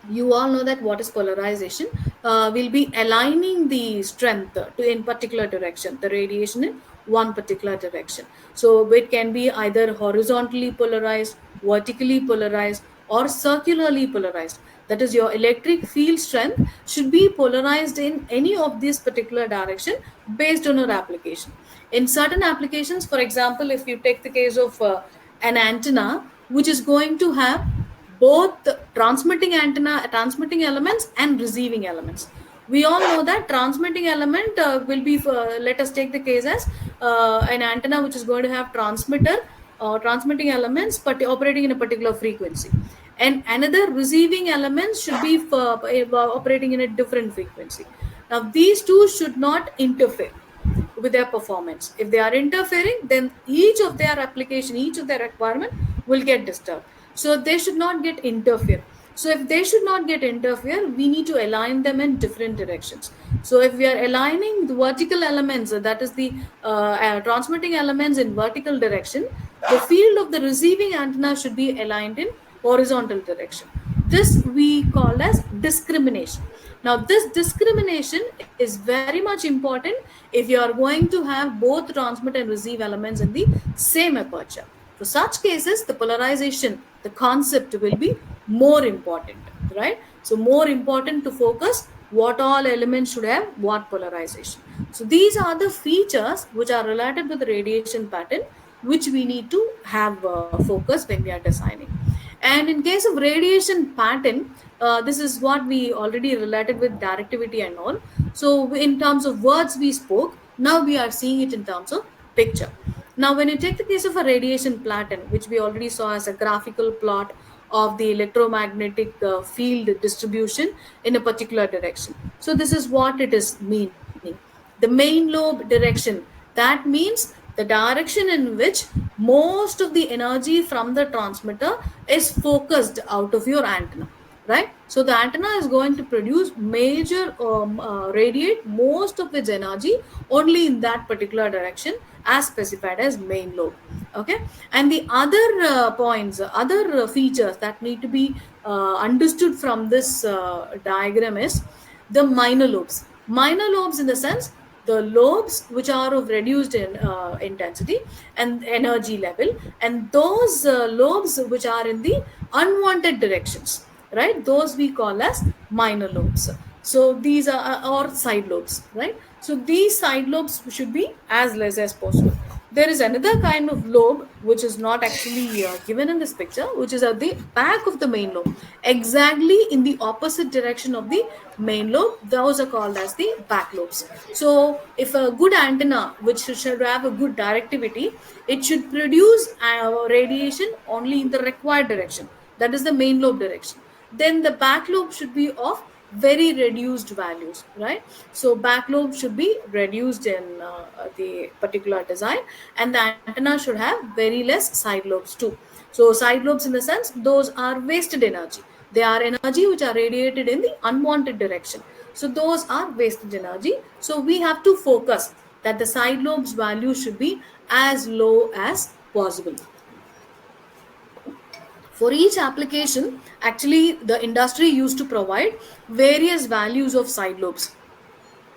you all know that what is polarization. Will be aligning the strength to in particular direction, the radiation in one particular direction. So it can be either horizontally polarized, vertically polarized, or circularly polarized. That is, your electric field strength should be polarized in any of this particular direction based on your application. In certain applications, for example, if you take the case of an antenna which is going to have both transmitting antenna, transmitting elements, and receiving elements. We all know that transmitting element will be for, let us take the case as an antenna which is going to have transmitter, transmitting elements, but operating in a particular frequency, and another receiving elements should be for, operating in a different frequency. Now these two should not interfere with their performance. If they are interfering, then each of their application, each of their requirement will get disturbed. So they should not get interfere. So if they should not get interfere, we need to align them in different directions. So if we are aligning the vertical elements, that is the transmitting elements in vertical direction, the field of the receiving antenna should be aligned in horizontal direction. This we call as discrimination. Now this discrimination is very much important if you are going to have both transmit and receive elements in the same aperture. For such cases, the polarization, the concept will be more important, right? So more important to focus what all elements should have what polarization. So these are the features which are related to the radiation pattern, which we need to have focus when we are designing. And in case of radiation pattern, this is what we already related with directivity and all. So in terms of words we spoke, now we are seeing it in terms of picture. Now when you take the case of a radiation pattern, which we already saw as a graphical plot of the electromagnetic field distribution in a particular direction. So this is what it is meaning. The main lobe direction, that means the direction in which most of the energy from the transmitter is focused out of your antenna, right? So the antenna is going to produce major radiate most of its energy only in that particular direction, as specified as main lobe. Okay, and the other points, other features that need to be understood from this diagram is the minor lobes. Minor lobes in the sense, the lobes which are of reduced in intensity and energy level, and those lobes which are in the unwanted directions, right? Those we call as minor lobes. So these are or side lobes, right? So these side lobes should be as less as possible. There is another kind of lobe which is not actually given in this picture, which is at the back of the main lobe, exactly in the opposite direction of the main lobe. Those are called as the back lobes. So if a good antenna, which should have a good directivity, it should produce radiation only in the required direction, that is the main lobe direction. Then the back lobe should be of very reduced values, right? So back lobe should be reduced in the particular design, and the antenna should have very less side lobes too. So side lobes in the sense, those are wasted energy. They are energy which are radiated in the unwanted direction. So those are wasted energy. So we have to focus that the side lobes value should be as low as possible. For each application, actually the industry used to provide various values of side lobes.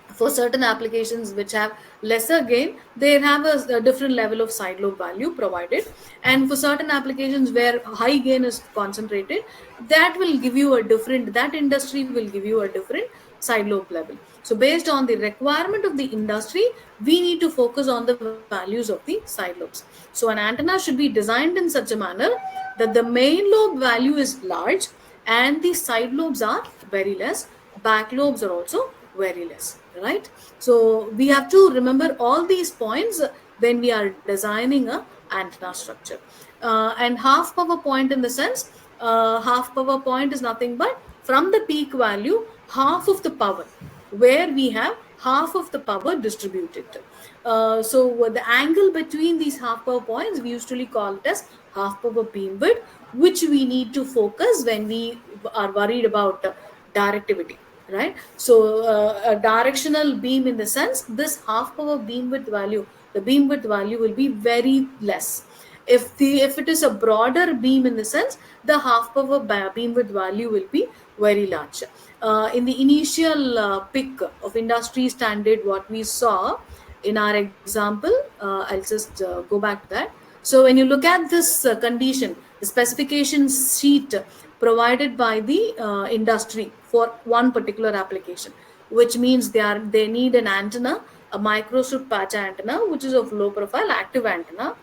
For certain applications which have lesser gain, they have a different level of side lobe value provided, and for certain applications where high gain is concentrated, that will give you a different, that industry will give you a different side lobe level. So based on the requirement of the industry, we need to focus on the values of the side lobes. So an antenna should be designed in such a manner that the main lobe value is large and the side lobes are very less, back lobes are also very less, right? So we have to remember all these points when we are designing a antenna structure. And half power point, in the sense, half power point is nothing but from the peak value half of the power, where we have half of the power distributed. So the angle between these half power points, we usually call it as half power beam width, which we need to focus when we are worried about directivity, right? So a directional beam, in the sense, this half power beam width value, the beam width value will be very less. If it is a broader beam, in the sense, the half power beam width value will be very large. In the initial pick of industry standard, what we saw in our example, I'll just go back to that. So when you look at this condition, the specification sheet provided by the industry for one particular application, which means they need an antenna, a microstrip patch antenna, which is of low profile active antenna,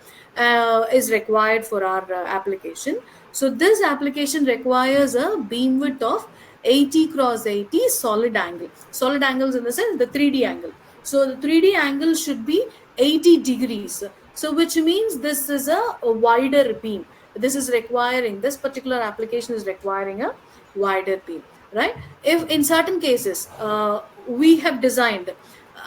is required for our application. So this application requires a beam width of 80 cross 80 solid angle. Solid angles, in the sense, the 3D angle. So the 3D angle should be 80 degrees. So which means this is a wider beam. This particular application is requiring a wider beam, right? If in certain cases we have designed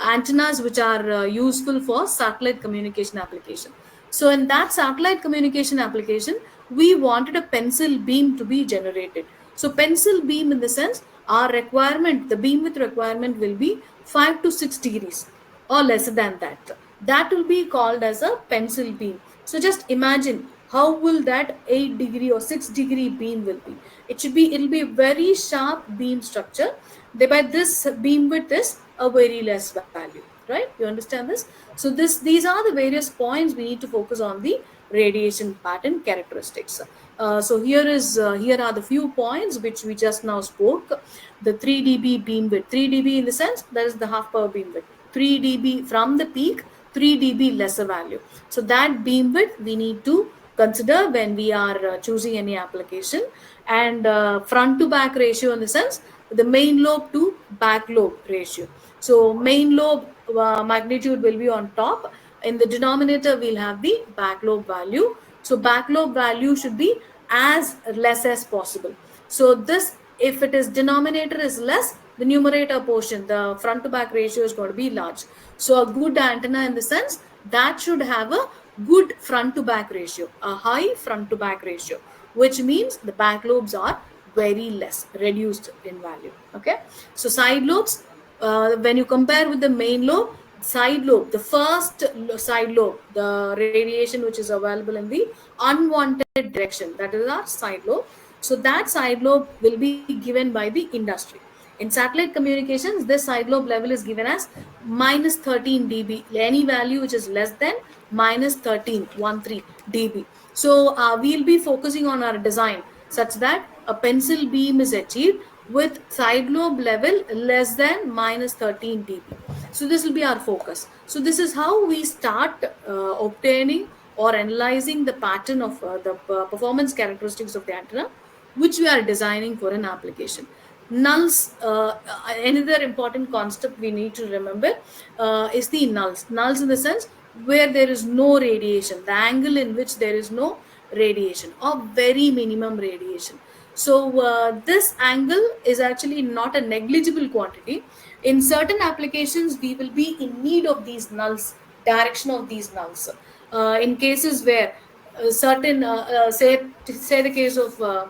antennas which are useful for satellite communication application. So in that satellite communication application, we wanted a pencil beam to be generated. So pencil beam, in the sense, our requirement, the beam width requirement will be 5 to 6 degrees or lesser than that. That will be called as a pencil beam. So just imagine how will that 8-degree or 6-degree beam will be. It'll be a very sharp beam structure. Thereby this beam width is a very less value, right? You understand this? So these are the various points we need to focus on the radiation pattern characteristics. So here are the few points which we just now spoke. The 3 dB beam width, 3 dB, in the sense, that is the half power beam width. 3 dB from the peak, 3 dB lesser value. So that beam width we need to consider when we are choosing any application. And front to back ratio, in the sense, the main lobe to back lobe ratio. So main lobe magnitude will be on top. In the denominator, we'll have the back lobe value. So back lobe value should be as less as possible. So this, if it is denominator is less, the numerator portion, the front to back ratio, is going to be large. So a good antenna, in the sense, that should have a good front to back ratio, a high front to back ratio, which means the back lobes are very less, reduced in value. Okay. So side lobes, when you compare with the main lobe, side lobe, the first side lobe, the radiation which is available in the unwanted direction, that is our side lobe. So that side lobe will be given by the industry. In satellite communications, this side lobe level is given as minus 13 dB, any value which is less than minus 13 dB. So we'll be focusing on our design such that a pencil beam is achieved with side lobe level less than minus 13 dB. So this will be our focus. So this is how we start obtaining or analyzing the pattern of the performance characteristics of the antenna, which we are designing for an application. Nulls, another important concept we need to remember is the nulls. Nulls, in the sense, where there is no radiation, the angle in which there is no radiation or very minimum radiation. So this angle is actually not a negligible quantity. In certain applications, we will be in need of these nulls, direction of these nulls. In cases where say the case of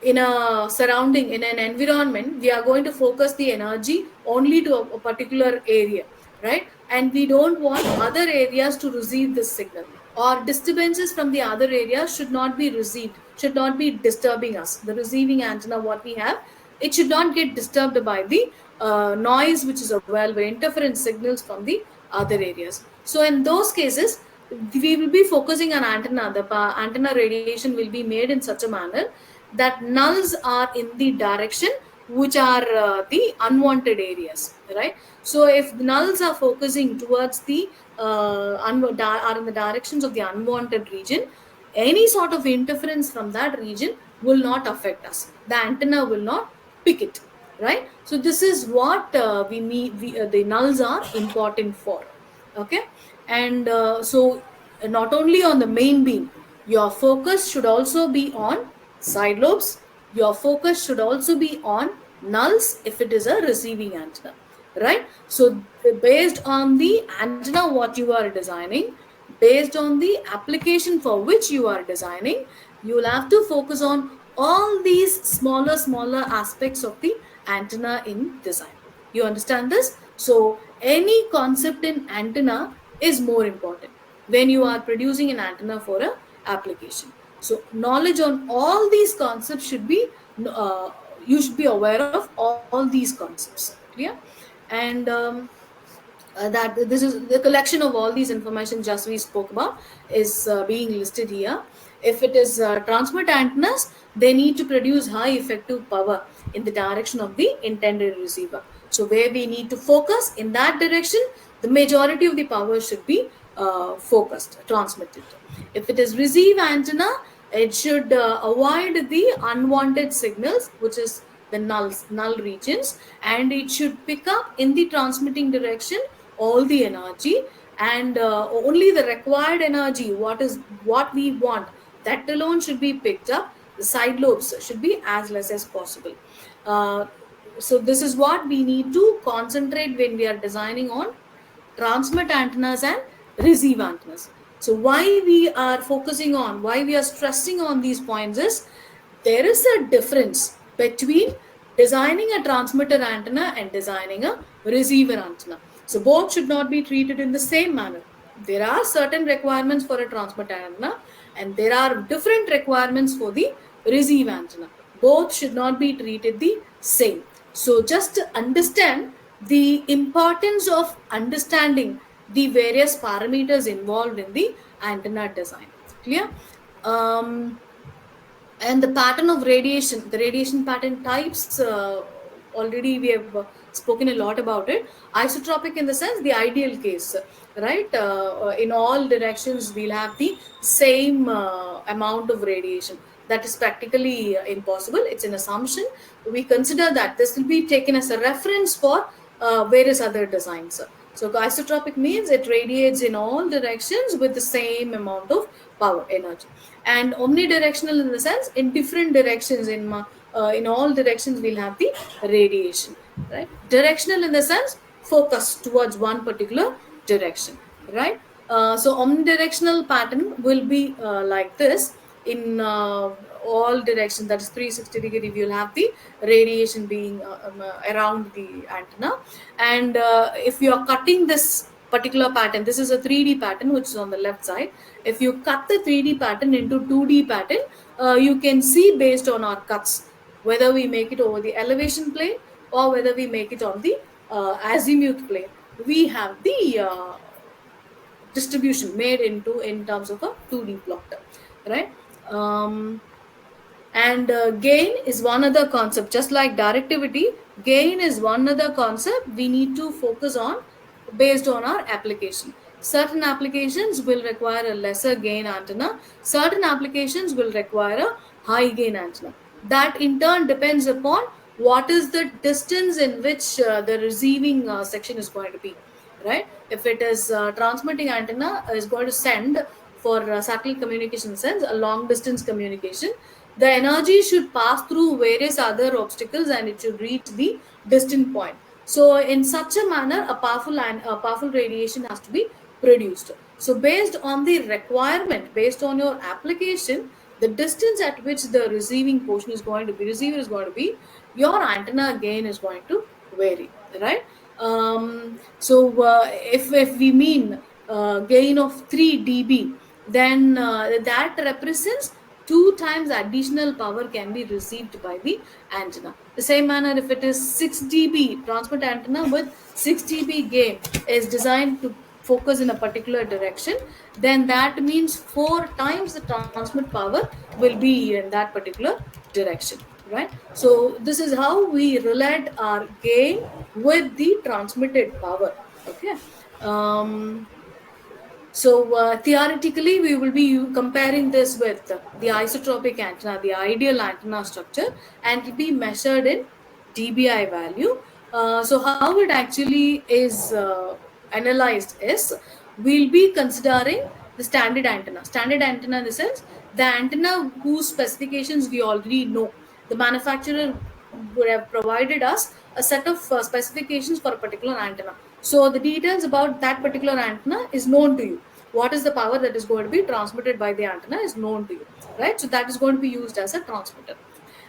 in a surrounding, in an environment, we are going to focus the energy only to a particular area, right? And we don't want other areas to receive this signal, or disturbances from the other areas should not be received, should not be disturbing us. The receiving antenna what we have, it should not get disturbed by the noise which is available, interference signals from the other areas. So in those cases, we will be focusing on antenna. The antenna radiation will be made in such a manner that nulls are in the direction which are the unwanted areas, right? So if the nulls are focusing towards the are in the directions of the unwanted region, any sort of interference from that region will not affect us. The antenna will not pick it, right? So this is what the nulls are important for. Okay. And not only on the main beam, your focus should also be on side lobes. Your focus should also be on nulls if it is a receiving antenna, right? So based on the antenna what you are designing, based on the application for which you are designing, you will have to focus on all these smaller aspects of the antenna in design. You understand this? So any concept in antenna is more important when you are producing an antenna for a application. So knowledge on all these concepts should be you should be aware of all these concepts. Clear? And that this is the collection of all these information just we spoke about is being listed here. If it is transmit antennas, they need to produce high effective power in the direction of the intended receiver. So where we need to focus in that direction, the majority of the power should be focused, transmitted. If it is receive antenna, it should avoid the unwanted signals, which is the null regions, and it should pick up in the transmitting direction all the energy, and only the required energy what we want, that alone should be picked up. The side lobes should be as less as possible. uh, so this is what we need to concentrate when we are designing on transmit antennas and receive antennas. So why we are focusing on, why we are stressing on these points is there is a difference between designing a transmitter antenna and designing a receiver antenna. So both should not be treated in the same manner. There are certain requirements for a transmitter antenna and there are different requirements for the receive antenna. Both should not be treated the same. So just to understand the importance of understanding the various parameters involved in the antenna design. Clear? Um, and the pattern of radiation, the radiation pattern types, already we have spoken a lot about it. Isotropic in the sense the ideal case, right? In all directions we'll have the same amount of radiation. That is practically impossible. It's an assumption. We consider that this will be taken as a reference for various other designs. So isotropic means it radiates in all directions with the same amount of power energy. And omnidirectional in the sense in different directions, in all directions we'll have the radiation, right? Directional in the sense focus towards one particular direction, right? So omnidirectional pattern will be like this in all directions, that is 360 degree. You'll have the radiation being around the antenna, and if you are cutting this particular pattern, this is a 3D pattern which is on the left side. If you cut the 3D pattern into 2D pattern, you can see based on our cuts whether we make it over the elevation plane or whether we make it on the azimuth plane. We have the distribution made into in terms of a 2D plot, right? And gain is one other concept. Just like directivity, gain is one other concept we need to focus on based on our application. Certain applications will require a lesser gain antenna, certain applications will require a high gain antenna. That in turn depends upon what is the distance in which the receiving section is going to be, right? If it is transmitting antenna is going to send for satellite communication sense, a long distance communication, the energy should pass through various other obstacles and it should reach the distant point. So in such a manner, a powerful radiation has to be produced. So based on the requirement, based on your application, the distance at which the receiving portion is going to be, receiver is going to be, your antenna gain is going to vary, right? If we mean gain of 3 dB, then that represents two times additional power can be received by the antenna. The same manner, if it is 6 dB transmit antenna with 6 dB gain is designed to focus in a particular direction, then that means 4 times the transmit power will be in that particular direction, right? So this is how we relate our gain with the transmitted power. Okay. um, so theoretically, we will be comparing this with the isotropic antenna, the ideal antenna structure, and it will be measured in dBi value. So how it actually is analyzed is, we'll be considering the standard antenna. Standard antenna in the sense, the antenna whose specifications we already know. The manufacturer would have provided us a set of specifications for a particular antenna. So the details about that particular antenna is known to you. What is the power that is going to be transmitted by the antenna is known to you, right? So that is going to be used as a transmitter.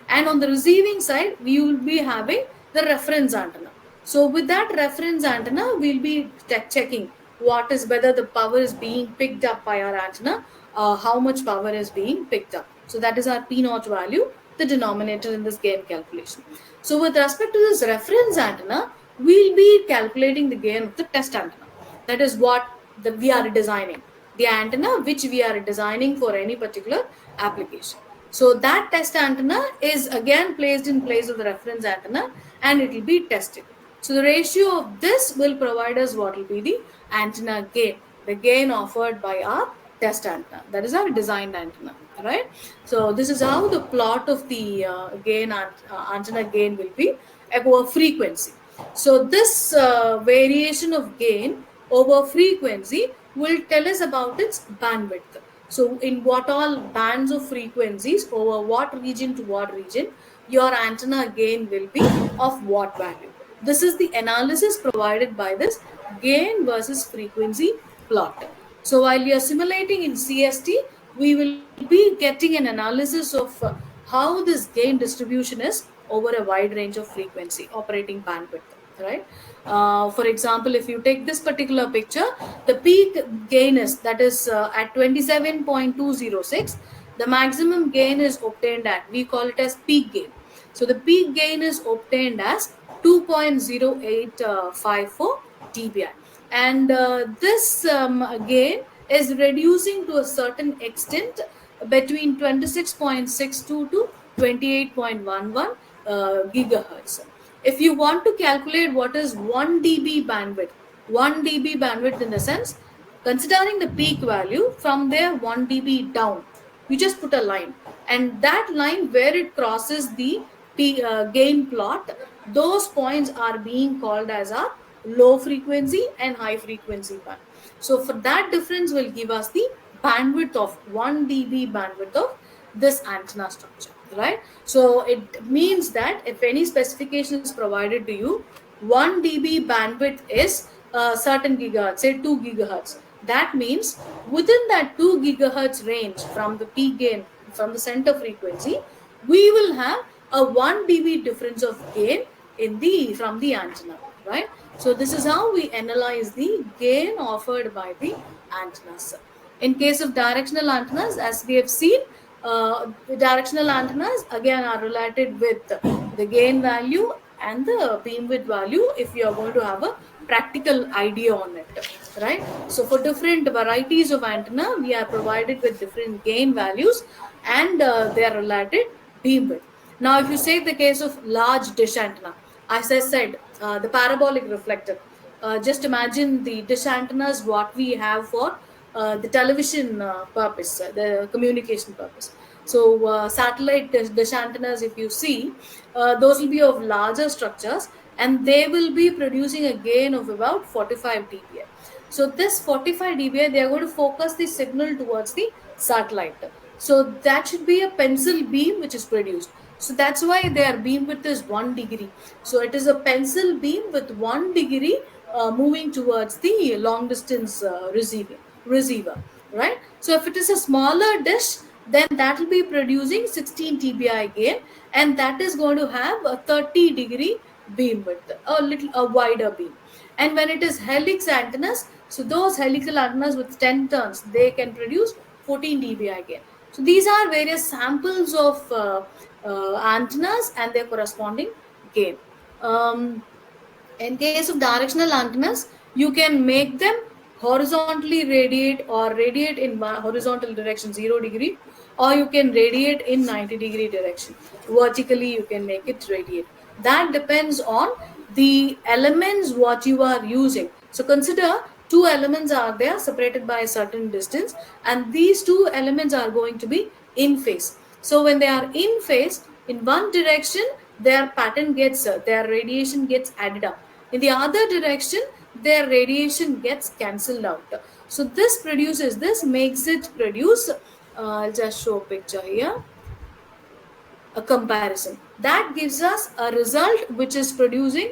And on the receiving side, we will be having the reference antenna. So with that reference antenna, we'll be checking what is, whether the power is being picked up by our antenna, how much power is being picked up. So that is our P naught value, the denominator in this gain calculation. So with respect to this reference antenna, we'll be calculating the gain of the test antenna. That is what we are designing, the antenna which we are designing for any particular application. So that test antenna is again placed in place of the reference antenna, and it will be tested. So the ratio of this will provide us what will be the antenna gain, the gain offered by our test antenna. That is our designed antenna, right? So this is how the plot of the antenna gain will be over frequency. So this variation of gain over frequency will tell us about its bandwidth. So in what all bands of frequencies, over what region to what region, your antenna gain will be of what value. This is the analysis provided by this gain versus frequency plot. So while you are simulating in CST, we will be getting an analysis of how this gain distribution is over a wide range of frequency operating bandwidth, right? For example, if you take this particular picture, the peak gain is, that is at 27.206. The maximum gain is obtained at, we call it as peak gain. So the peak gain is obtained as 2.0854 dBi, and this gain is reducing to a certain extent between 26.62 to 28.11 gigahertz. If you want to calculate what is 1 dB bandwidth, 1 dB bandwidth in the sense, considering the peak value, from there 1 dB down, you just put a line, and that line where it crosses the gain plot, those points are being called as our low frequency and high frequency band. So for that difference will give us the bandwidth of 1 dB bandwidth of this antenna structure, right? So it means that if any specification is provided to you, 1 dB bandwidth is a certain gigahertz, say 2 gigahertz. That means within that 2 gigahertz range from the peak gain, from the center frequency, we will have a 1 dB difference of gain in the from the antenna, right? So this is how we analyze the gain offered by the antennas. In case of directional antennas, as we have seen, the directional antennas again are related with the gain value and the beamwidth value if you are going to have a practical idea on it, right? So for different varieties of antenna, we are provided with different gain values, and they are related beamwidth. Now, if you say the case of large dish antenna, as I said, the parabolic reflector. Just imagine the dish antennas, what we have for the television purpose, the communication purpose. So satellite dish antennas, if you see, those will be of larger structures, and they will be producing a gain of about 45 dBi. So this 45 dBi, they are going to focus the signal towards the satellite. So that should be a pencil beam which is produced. So that's why their beam width is 1 degree. So it is a pencil beam with 1 degree moving towards the long distance receiver, right? So if it is a smaller dish, then that will be producing 16 dBi gain, and that is going to have a 30 degree beam width, a wider beam. And when it is helix antennas, so those helical antennas with 10 turns, they can produce 14 dBi gain. So these are various samples of antennas and their corresponding gain. Um, in case of directional antennas, you can make them horizontally radiate or radiate in horizontal direction 0 degree, or you can radiate in 90-degree direction. Vertically, you can make it radiate. That depends on the elements what you are using. So consider two elements are there separated by a certain distance, and these two elements are going to be in phase. So when they are in phase, in one direction, their pattern gets their radiation gets added up. In the other direction, their radiation gets cancelled out. So this makes it produce. I'll just show a picture here, a comparison that gives us a result which is producing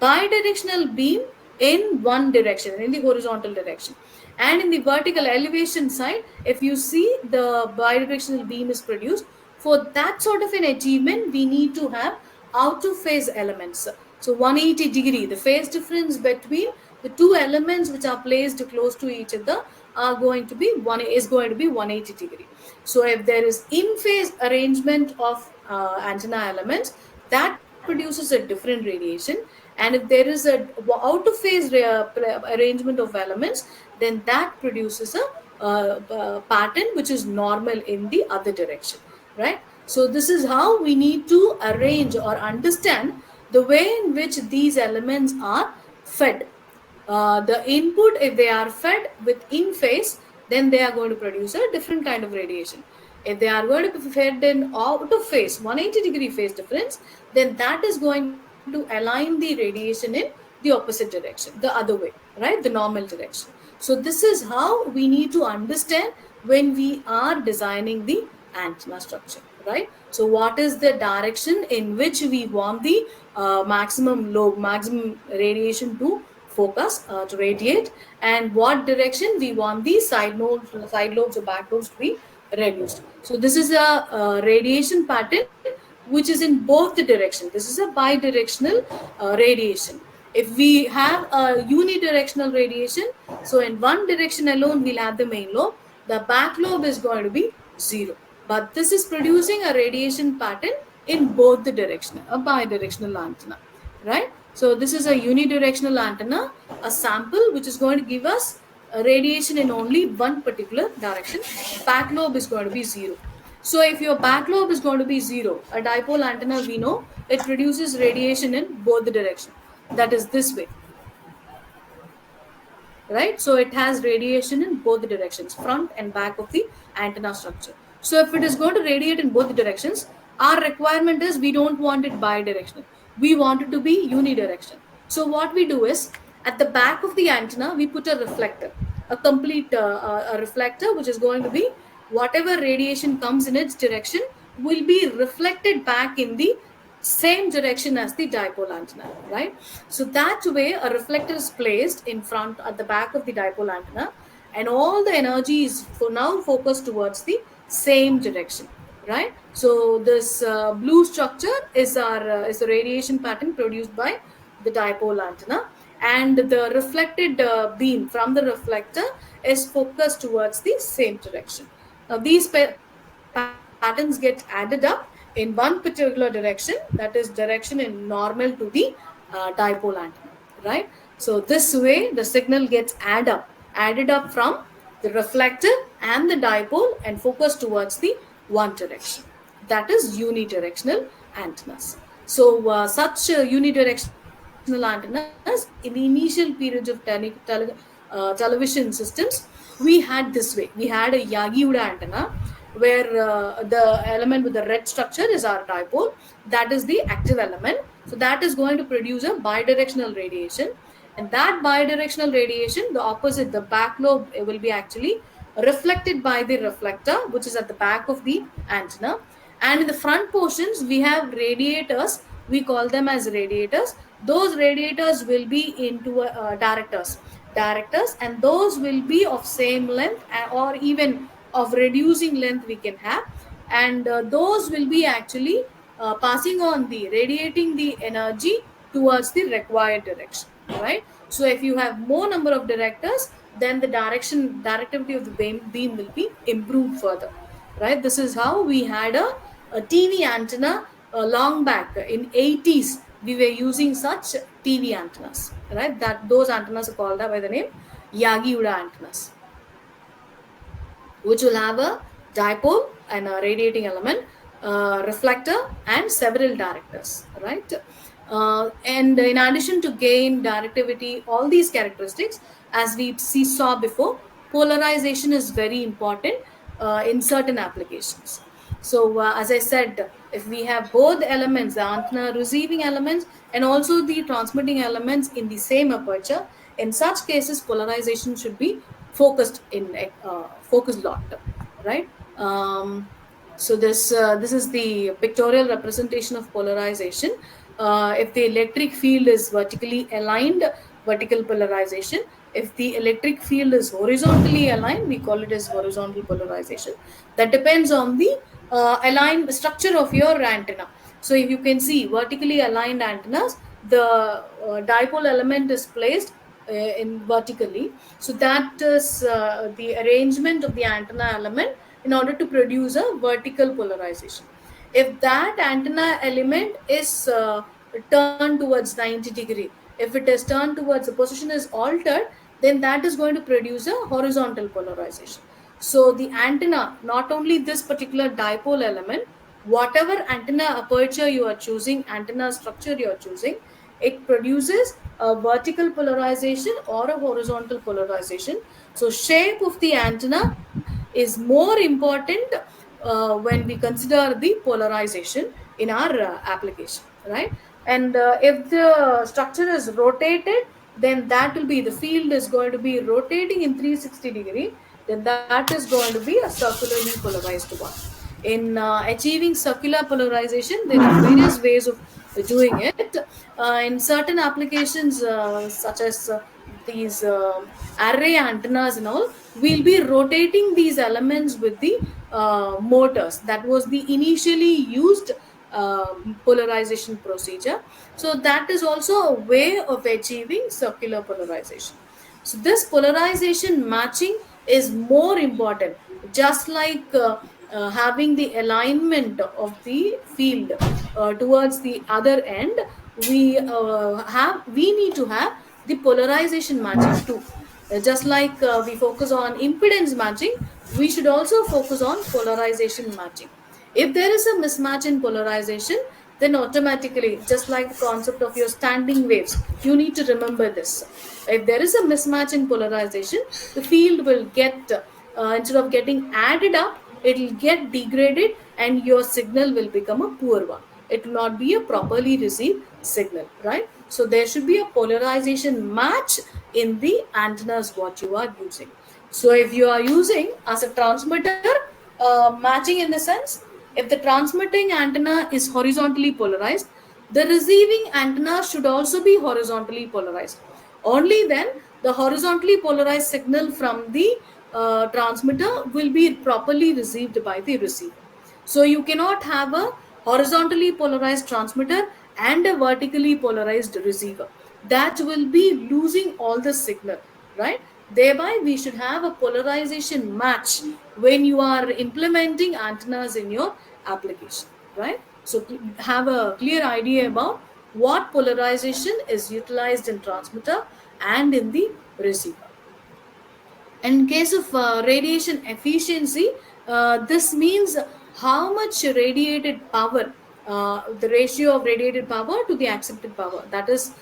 bidirectional beam in one direction, in the horizontal direction. And in the vertical elevation side, if you see, the bidirectional beam is produced. For that sort of an achievement, we need to have out of phase elements. So 180-degree, the phase difference between the two elements which are placed close to each other are going to be 180-degree. So if there is in phase arrangement of antenna elements, that produces a different radiation. And if there is a out of phase arrangement of elements, then that produces a pattern which is normal in the other direction, right? So this is how we need to arrange or understand the way in which these elements are fed. The input, if they are fed with in phase, then they are going to produce a different kind of radiation. If they are going to be fed in out of phase, 180-degree phase difference, then that is going to align the radiation in the opposite direction, the other way, right? The normal direction. So this is how we need to understand when we are designing the antenna structure, right? So what is the direction in which we want the maximum radiation to focus, to radiate, and what direction we want the side lobes or back lobes to be reduced. So this is a radiation pattern which is in both the direction. This is a bidirectional radiation. If we have a unidirectional radiation, so in one direction alone we'll have the main lobe, the back lobe is going to be zero. But this is producing a radiation pattern in both the direction, a bidirectional antenna, right? So this is a unidirectional antenna, a sample which is going to give us a radiation in only one particular direction. Back lobe is going to be zero. So if your back lobe is going to be zero, a dipole antenna, we know it produces radiation in both the direction. That is this way, right? So it has radiation in both the directions, front and back of the antenna structure. So if it is going to radiate in both the directions, our requirement is we don't want it bidirectional. We want it to be unidirectional. So what we do is, at the back of the antenna, we put a reflector, a complete a reflector, which is going to be whatever radiation comes in its direction will be reflected back in the same direction as the dipole antenna, right? So that way a reflector is placed in front at the back of the dipole antenna, and all the energy is for now focused towards the same direction, right? So this blue structure is the radiation pattern produced by the dipole antenna, and the reflected beam from the reflector is focused towards the same direction. Now these patterns get added up in one particular direction, that is direction in normal to the dipole antenna, right? So this way the signal gets added up from the reflector and the dipole and focused towards the one direction. That is unidirectional antennas. So such unidirectional antennas in the initial periods of television systems, we had this way. We had a Yagi-Uda antenna where the element with the red structure is our dipole. That is the active element. So that is going to produce a bidirectional radiation. And that bidirectional radiation, the opposite, the back lobe, will be actually reflected by the reflector, which is at the back of the antenna. And in the front portions, we have radiators. We call them as radiators. Those radiators will be into directors, and those will be of same length or even of reducing length we can have. And those will be actually passing on the radiating the energy towards the required direction, right? So if you have more number of directors, then the directivity of the beam will be improved further, right? This is how we had a TV antenna long back in 80s. We were using such TV antennas, right? That those antennas are called by the name Yagi Uda antennas, which will have a dipole and a radiating element, reflector, and several directors, right? And in addition to gain, directivity, all these characteristics, as we saw before, polarization is very important in certain applications. So, as I said, if we have both elements, the antenna receiving elements and also the transmitting elements in the same aperture, in such cases, polarization should be focused in focused lot, right? This is the pictorial representation of polarization. If the electric field is vertically aligned, vertical polarization. If the electric field is horizontally aligned, we call it as horizontal polarization. That depends on the aligned structure of your antenna. So if you can see vertically aligned antennas, the dipole element is placed in vertically. So that is the arrangement of the antenna element in order to produce a vertical polarization. If that antenna element is turned towards 90 degree, if it is turned towards, the position is altered, then that is going to produce a horizontal polarization. So the antenna, not only this particular dipole element, whatever antenna aperture you are choosing, antenna structure you are choosing, it produces a vertical polarization or a horizontal polarization. So shape of the antenna is more important when we consider the polarization in our application, right? And if the structure is rotated, then that will be, the field is going to be rotating in 360-degree, then that is going to be a circularly polarized one. In achieving circular polarization, there are various ways of doing it. In certain applications, such as these array antennas and all, we'll be rotating these elements with the motors. That was the initially used polarization procedure. So that is also a way of achieving circular polarization. So this polarization matching is more important, just like having the alignment of the field towards the other end. We need to have the polarization matching too. Just like we focus on impedance matching, we should also focus on polarization matching. If there is a mismatch in polarization, then automatically, just like the concept of your standing waves, you need to remember this. If there is a mismatch in polarization, the field will get, instead of getting added up, it will get degraded and your signal will become a poor one. It will not be a properly received signal, right? So there should be a polarization match in the antennas what you are using. So if you are using as a transmitter, matching in the sense, if the transmitting antenna is horizontally polarized, the receiving antenna should also be horizontally polarized. Only then the horizontally polarized signal from the transmitter will be properly received by the receiver. So you cannot have a horizontally polarized transmitter and a vertically polarized receiver. That will be losing all the signal, right? Thereby, we should have a polarization match when you are implementing antennas in your application, right? So have a clear idea about what polarization is utilized in transmitter and in the receiver. In case of radiation efficiency, this means how much radiated power, the ratio of radiated power to the accepted power. That is,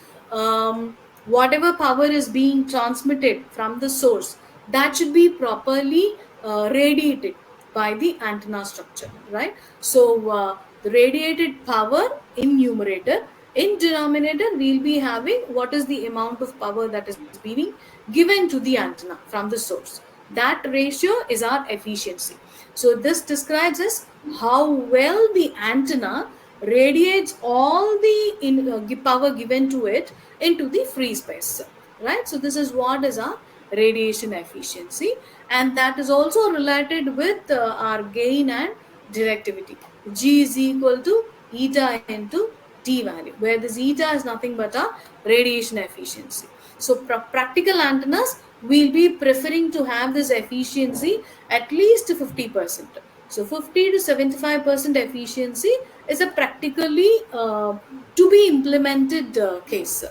whatever power is being transmitted from the source, that should be properly radiated by the antenna structure, right? So, the radiated power in numerator, in denominator, we'll be having what is the amount of power that is being given to the antenna from the source. That ratio is our efficiency. So this describes as how well the antenna radiates all the power given to it into the free space, right? So this is what is our radiation efficiency, and that is also related with our gain and directivity. G is equal to eta into T value, where this eta is nothing but a radiation efficiency. So practical antennas, we'll be preferring to have this efficiency at least 50%. So 50 to 75% efficiency is a practically to be implemented case.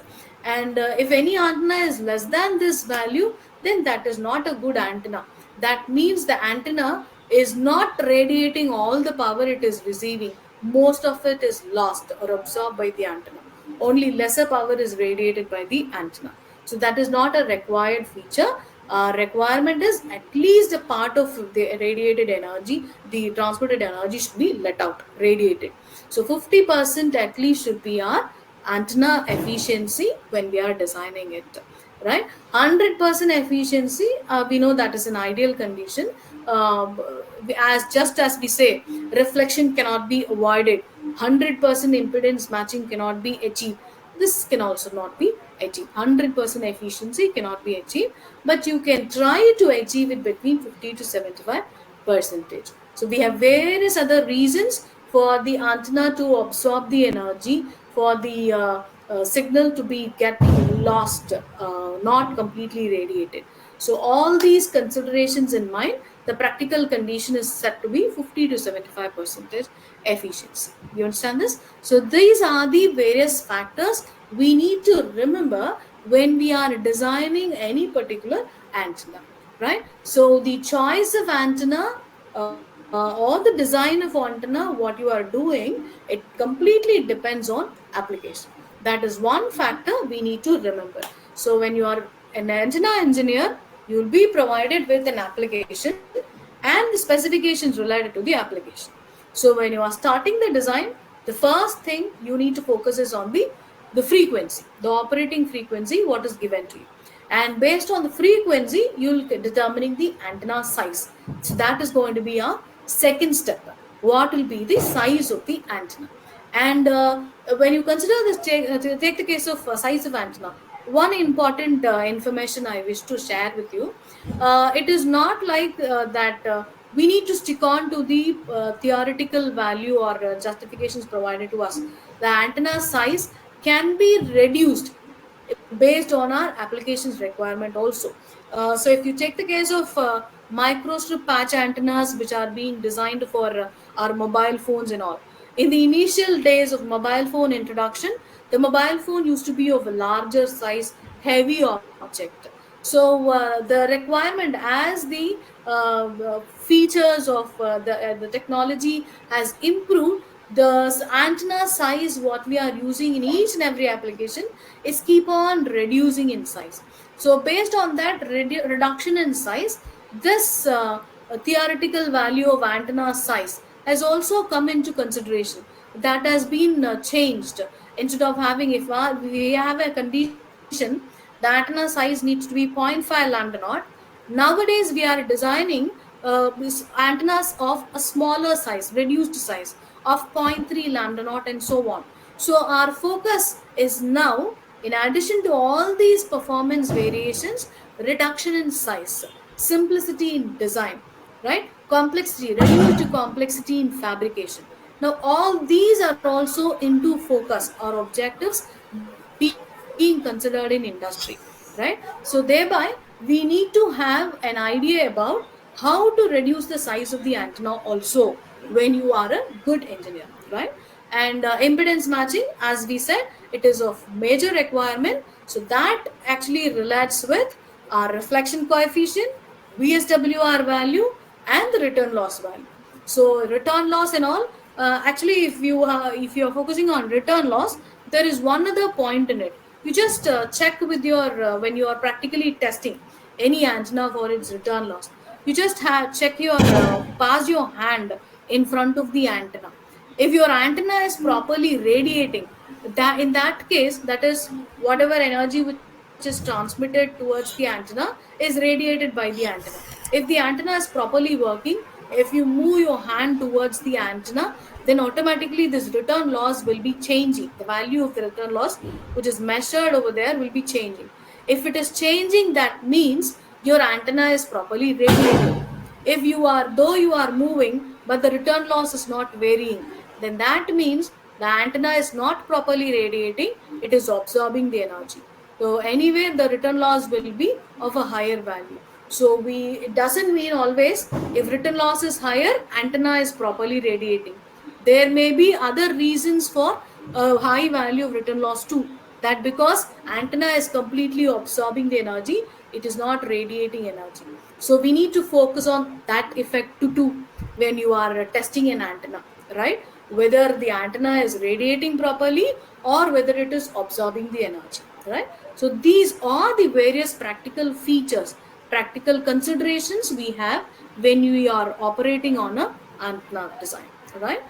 And if any antenna is less than this value, then that is not a good antenna. That means the antenna is not radiating all the power it is receiving. Most of it is lost or absorbed by the antenna. Only lesser power is radiated by the antenna. So that is not a required feature. Requirement is at least a part of the radiated energy, the transmitted energy should be let out, radiated. So 50% at least should be our antenna efficiency when we are designing it, right? 100% efficiency, we know that is an ideal condition. As just as we say, reflection cannot be avoided, 100% impedance matching cannot be achieved, this can also not be achieved. 100% efficiency cannot be achieved, but you can try to achieve it between 50 to 75 percentage. So we have various other reasons for the antenna to absorb the energy, for the signal to be getting lost, not completely radiated. So all these considerations in mind, the practical condition is set to be 50 to 75 percentage efficiency. You understand this? So these are the various factors we need to remember when we are designing any particular antenna, right? So the choice of antenna or the design of antenna, what you are doing, it completely depends on application. That is one factor we need to remember. So when you are an antenna engineer, you will be provided with an application and the specifications related to the application. So when you are starting the design, the first thing you need to focus is on the frequency, the operating frequency, what is given to you. And based on the frequency, you'll determining the antenna size. So that is going to be our second step. What will be the size of the antenna? And when you consider this, take the case of size of antenna. One important information I wish to share with you. It is not like that we need to stick on to the theoretical value or justifications provided to us. The antenna size can be reduced based on our applications requirement also. So if you take the case of microstrip patch antennas which are being designed for our mobile phones and all, in the initial days of mobile phone introduction, the mobile phone used to be of a larger size, heavy object. So the requirement, as the features of the technology has improved, the antenna size what we are using in each and every application is keep on reducing in size. So based on that reduction in size, this theoretical value of antenna size has also come into consideration. That has been changed. Instead of having, if we have a condition, the antenna size needs to be 0.5 lambda naught. Nowadays we are designing antennas of a smaller size, reduced size of 0.3 lambda naught and so on. So our focus is now, in addition to all these performance variations, reduction in size, simplicity in design, right? Complexity, reduced complexity in fabrication. Now all these are also into focus or objectives being considered in industry, right? So thereby we need to have an idea about how to reduce the size of the antenna also when you are a good engineer, right? And impedance matching, as we said, it is of major requirement. So that actually relates with our reflection coefficient, VSWR value, and the return loss value. So return loss and all, actually if you are focusing on return loss, there is one other point in it. You just check with your when you are practically testing any antenna for its return loss. You just check your pass your hand in front of the antenna. If your antenna is properly radiating, that in that case, that is whatever energy which is transmitted towards the antenna is radiated by the antenna. If the antenna is properly working, if you move your hand towards the antenna, then automatically this return loss will be changing. The value of the return loss which is measured over there will be changing. If it is changing, that means your antenna is properly radiating. If you are, though you are moving, but the return loss is not varying, then that means the antenna is not properly radiating, it is absorbing the energy. So anyway, the return loss will be of a higher value. So it doesn't mean always if written loss is higher, antenna is properly radiating. There may be other reasons for a high value of written loss too. That because antenna is completely absorbing the energy, it is not radiating energy. So we need to focus on that effect too when you are testing an antenna, right? Whether the antenna is radiating properly or whether it is absorbing the energy, right? So these are the various practical features, practical considerations we have when we are operating on a antenna design, right?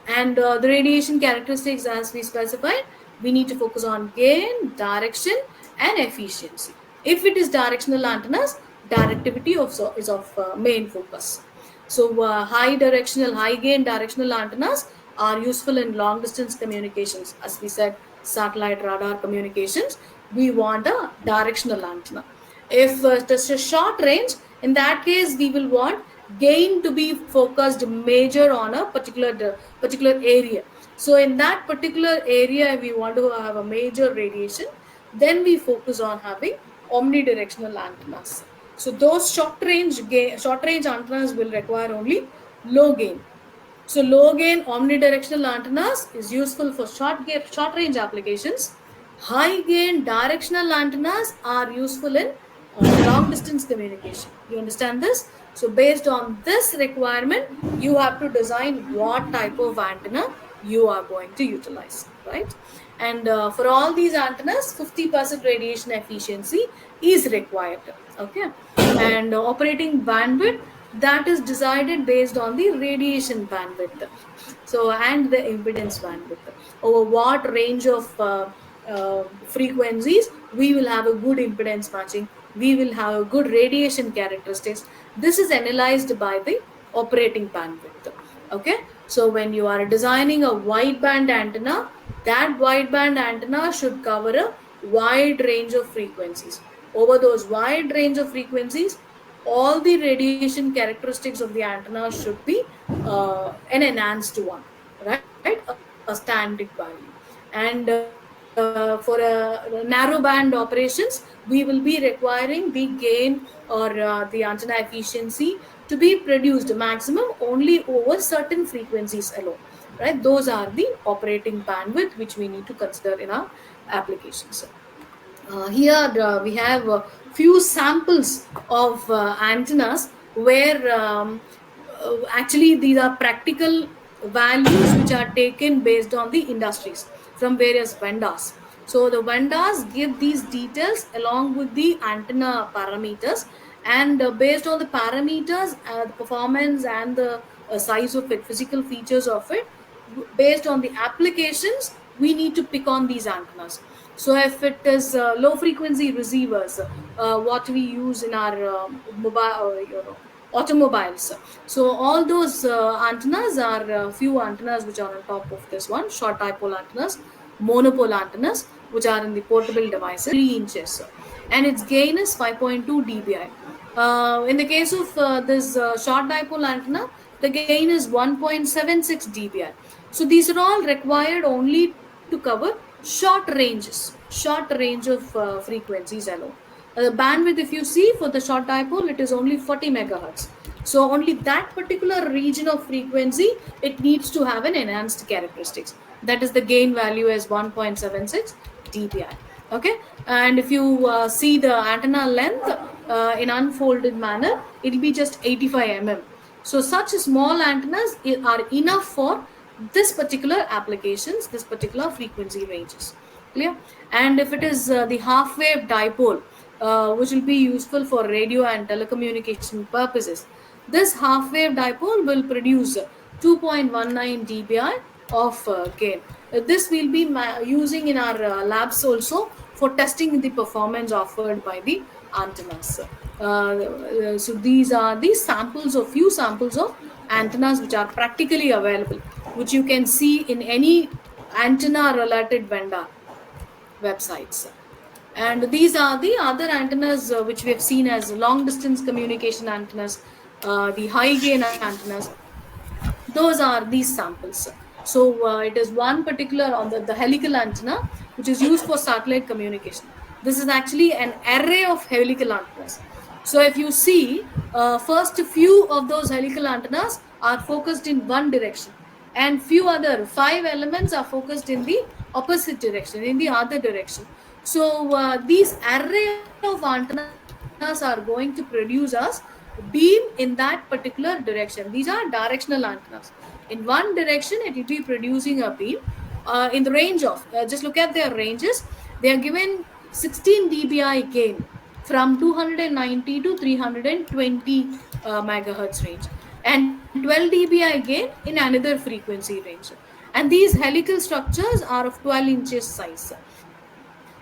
And the radiation characteristics, as we specified, we need to focus on gain, direction, and efficiency. If it is directional antennas, directivity is of main focus. So high directional, high gain directional antennas are useful in long distance communications. As we said, satellite radar communications, we want a directional antenna. If just a short range, in that case, we will want gain to be focused major on a particular area. So in that particular area, if we want to have a major radiation, then we focus on having omnidirectional antennas. So those short range antennas will require only low gain. So low gain omnidirectional antennas is useful for short range applications. High gain directional antennas are useful in long distance communication. You understand this? So based on this requirement, you have to design what type of antenna you are going to utilize, right? And for all these antennas, 50% radiation efficiency is required. Okay, and operating bandwidth, that is decided based on the radiation bandwidth, so and the impedance bandwidth, over what range of frequencies we will have a good impedance matching, we will have a good radiation characteristics. This is analyzed by the operating bandwidth. Okay, so when you are designing a wideband antenna, that wideband antenna should cover a wide range of frequencies. Over those wide range of frequencies, all the radiation characteristics of the antenna should be an enhanced one, right? A standard value. And for narrow band operations, we will be requiring the gain or the antenna efficiency to be produced maximum only over certain frequencies alone, right? Those are the operating bandwidth which we need to consider in our applications. Here we have a few samples of antennas where actually these are practical values which are taken based on the industries from various vendors. So the vendors give these details along with the antenna parameters, and based on the parameters, the performance and the size of it, physical features of it, based on the applications, we need to pick on these antennas. So if it is low frequency receivers, what we use in our automobiles, so all those antennas are few antennas which are on top of this one: short dipole antennas, monopole antennas, which are in the portable devices, 3 inches, and its gain is 5.2 dBi. In the case of this short dipole antenna, the gain is 1.76 dBi. So these are all required only to cover short range of frequencies alone. The bandwidth, if you see for the short dipole, it is only 40 megahertz. So only that particular region of frequency, it needs to have an enhanced characteristics. That is the gain value as 1.76 dBi. Okay, and if you see the antenna length in unfolded manner, it will be just 85 mm. So such small antennas are enough for this particular applications, this particular frequency ranges. Clear? And if it is the half wave dipole, which will be useful for radio and telecommunication purposes, this half wave dipole will produce 2.19 dBi of gain. This we'll be using in our labs also for testing the performance offered by the antennas. So these are the samples of few samples of antennas which are practically available, which you can see in any antenna related vendor websites. And these are the other antennas which we have seen as long distance communication antennas, the high gain antennas. Those are these samples. So it is one particular on the helical antenna which is used for satellite communication. This is actually an array of helical antennas. So if you see, first few of those helical antennas are focused in one direction, and few other five elements are focused in the opposite direction, in the other direction. So these array of antennas are going to produce us beam in that particular direction. These are directional antennas. In one direction, it will be producing a beam in the range of, just look at their ranges. They are given 16 dBi gain from 290 to 320 megahertz range, and 12 dBi gain in another frequency range. And these helical structures are of 12 inches size.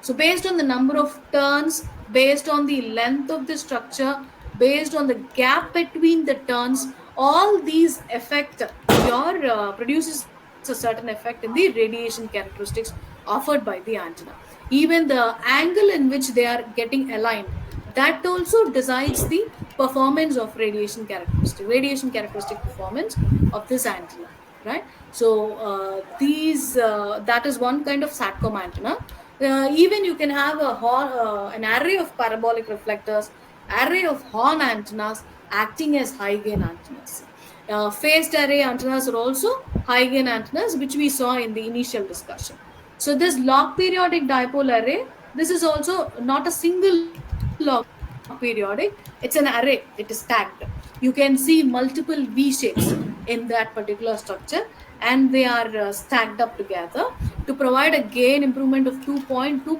So based on the number of turns, based on the length of the structure, based on the gap between the turns, all these affect your produces a certain effect in the radiation characteristics offered by the antenna. Even the angle in which they are getting aligned, that also decides the performance of radiation characteristic performance of this antenna, right? So that is one kind of satcom antenna. Even you can have an array of parabolic reflectors, array of horn antennas acting as high gain antennas. Phased array antennas are also high gain antennas, which we saw in the initial discussion. So this log periodic dipole array, this is also not a single log periodic, it's an array, it is stacked. You can see multiple V shapes in that particular structure, and they are stacked up together to provide a gain improvement of 2.5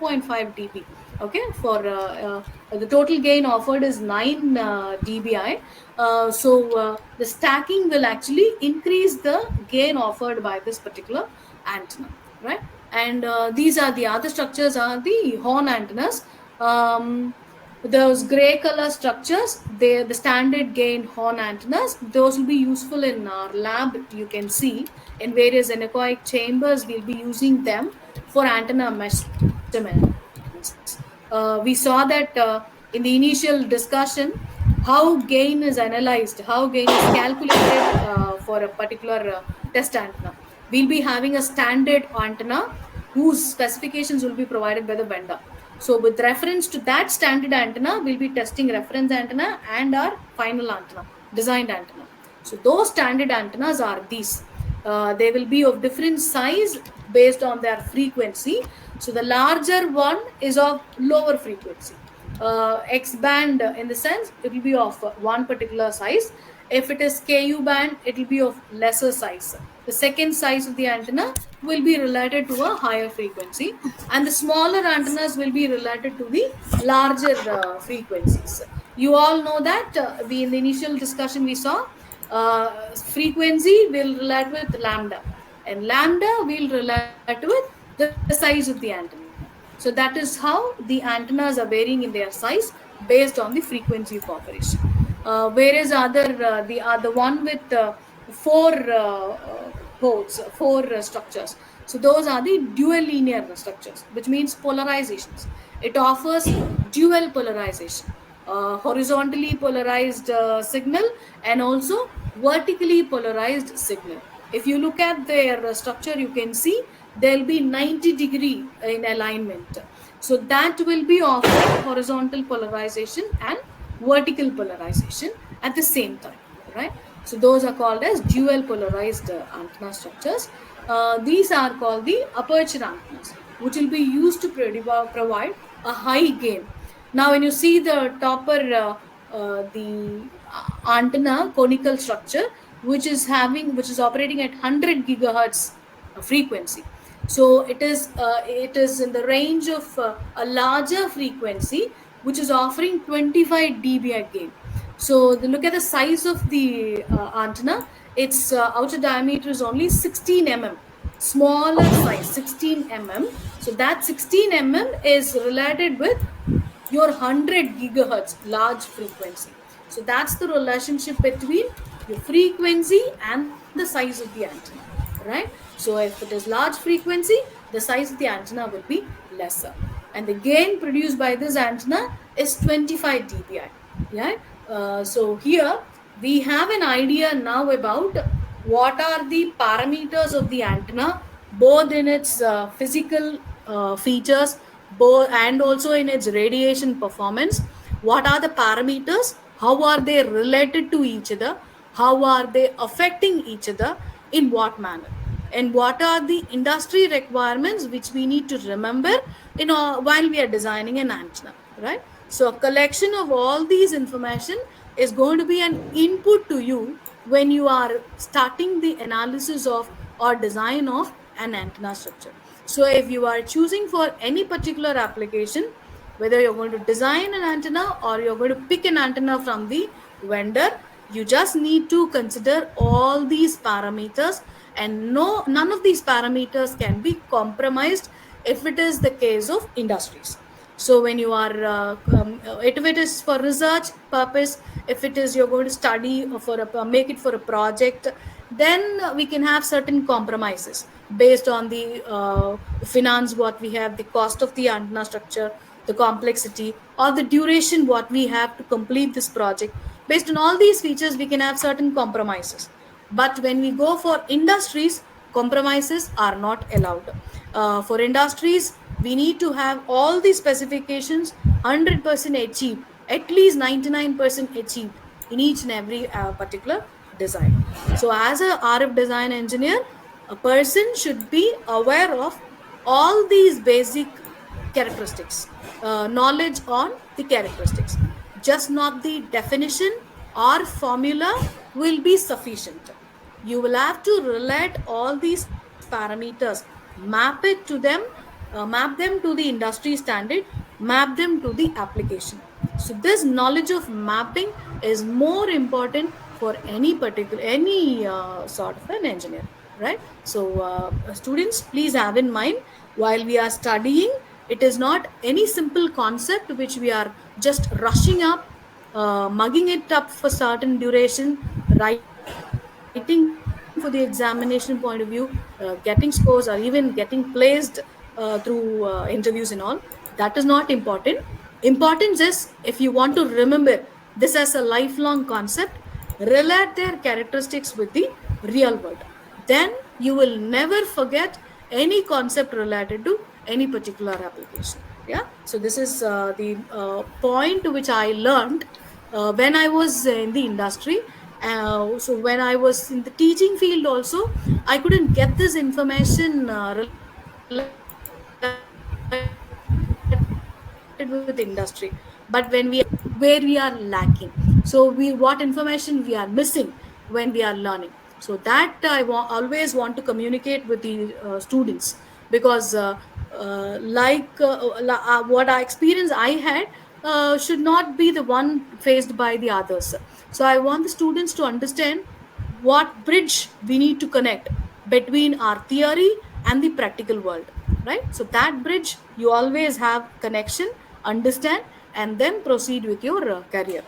dB. Okay, for the total gain offered is 9 dBi. The stacking will actually increase the gain offered by this particular antenna, right? And these are the other structures, are the horn antennas. Those gray color structures, they the standard gain horn antennas. Those will be useful in our lab. You can see in various anechoic chambers we'll be using them for antenna measurements. We saw that in the initial discussion how gain is analyzed, how gain is calculated for a particular test antenna. We'll be having a standard antenna whose specifications will be provided by the vendor. So with reference to that standard antenna, we'll be testing reference antenna and our final antenna, designed antenna. So those standard antennas are these. They will be of different size based on their frequency. So the larger one is of lower frequency. X band, in the sense, it will be of one particular size. If it is KU band, it will be of lesser size. The second size of the antenna will be related to a higher frequency, and the smaller antennas will be related to the larger frequencies. You all know that we in the initial discussion we saw frequency will relate with lambda, and lambda will relate with the size of the antenna. So that is how the antennas are varying in their size based on the frequency of operation. Whereas the one with four holes, four structures. So those are the dual linear structures, which means polarizations. It offers dual polarization, horizontally polarized signal and also vertically polarized signal. If you look at their structure, you can see there'll be 90-degree in alignment. So that will be offering horizontal polarization and vertical polarization at the same time, right? So those are called as dual polarized antenna structures. These are called the aperture antennas, which will be used to provide a high gain. Now, when you see the topper, the antenna conical structure, which is operating at 100 gigahertz frequency. So it is in the range of a larger frequency, which is offering 25 dBi gain. So look at the size of the antenna. Its outer diameter is only 16 mm, smaller size, 16 mm. So that 16 mm is related with your 100 gigahertz large frequency. So that's the relationship between your frequency and the size of the antenna, right? So if it is large frequency, the size of the antenna will be lesser, and the gain produced by this antenna is 25 dBi. Yeah. So here we have an idea now about what are the parameters of the antenna, both in its physical features, both and also in its radiation performance. What are the parameters? How are they related to each other? How are they affecting each other? In what manner? And what are the industry requirements which we need to remember, while we are designing an antenna, right? So a collection of all these information is going to be an input to you when you are starting the analysis of or design of an antenna structure. So if you are choosing for any particular application, whether you're going to design an antenna or you're going to pick an antenna from the vendor, you just need to consider all these parameters, and no, none of these parameters can be compromised if it is the case of industries. So when you are if it is for research purpose, if it is you're going to study or for a make it for a project, then we can have certain compromises based on the finance what we have, the cost of the antenna structure, the complexity, or the duration what we have to complete this project. Based on all these features, we can have certain compromises. But when we go for industries, compromises are not allowed. For industries, we need to have all the specifications 100% achieved, at least 99% achieved in each and every particular design. So as a RF design engineer, a person should be aware of all these basic characteristics, knowledge on the characteristics. Just not the definition or formula will be sufficient. You will have to relate all these parameters, map it to them, map them to the industry standard, map them to the application. So this knowledge of mapping is more important for any particular, any sort of an engineer, right? So students, please have in mind, while we are studying, it is not any simple concept which we are just rushing up, mugging it up for certain duration, writing for the examination point of view, getting scores, or even getting placed through interviews and all. That is not important. Importance is, if you want to remember this as a lifelong concept, relate their characteristics with the real world. Then you will never forget any concept related to any particular application. Yeah. So this is the point which I learned when I was in the industry. So when I was in the teaching field also, I couldn't get this information related with industry. But when we are studying, where we are lacking. So what information we are missing when we are learning. So that I always want to communicate with the students, because what experience I had should not be the one faced by the others. So I want the students to understand what bridge we need to connect between our theory and the practical world, right? So that bridge you always have connection, understand, and then proceed with your career.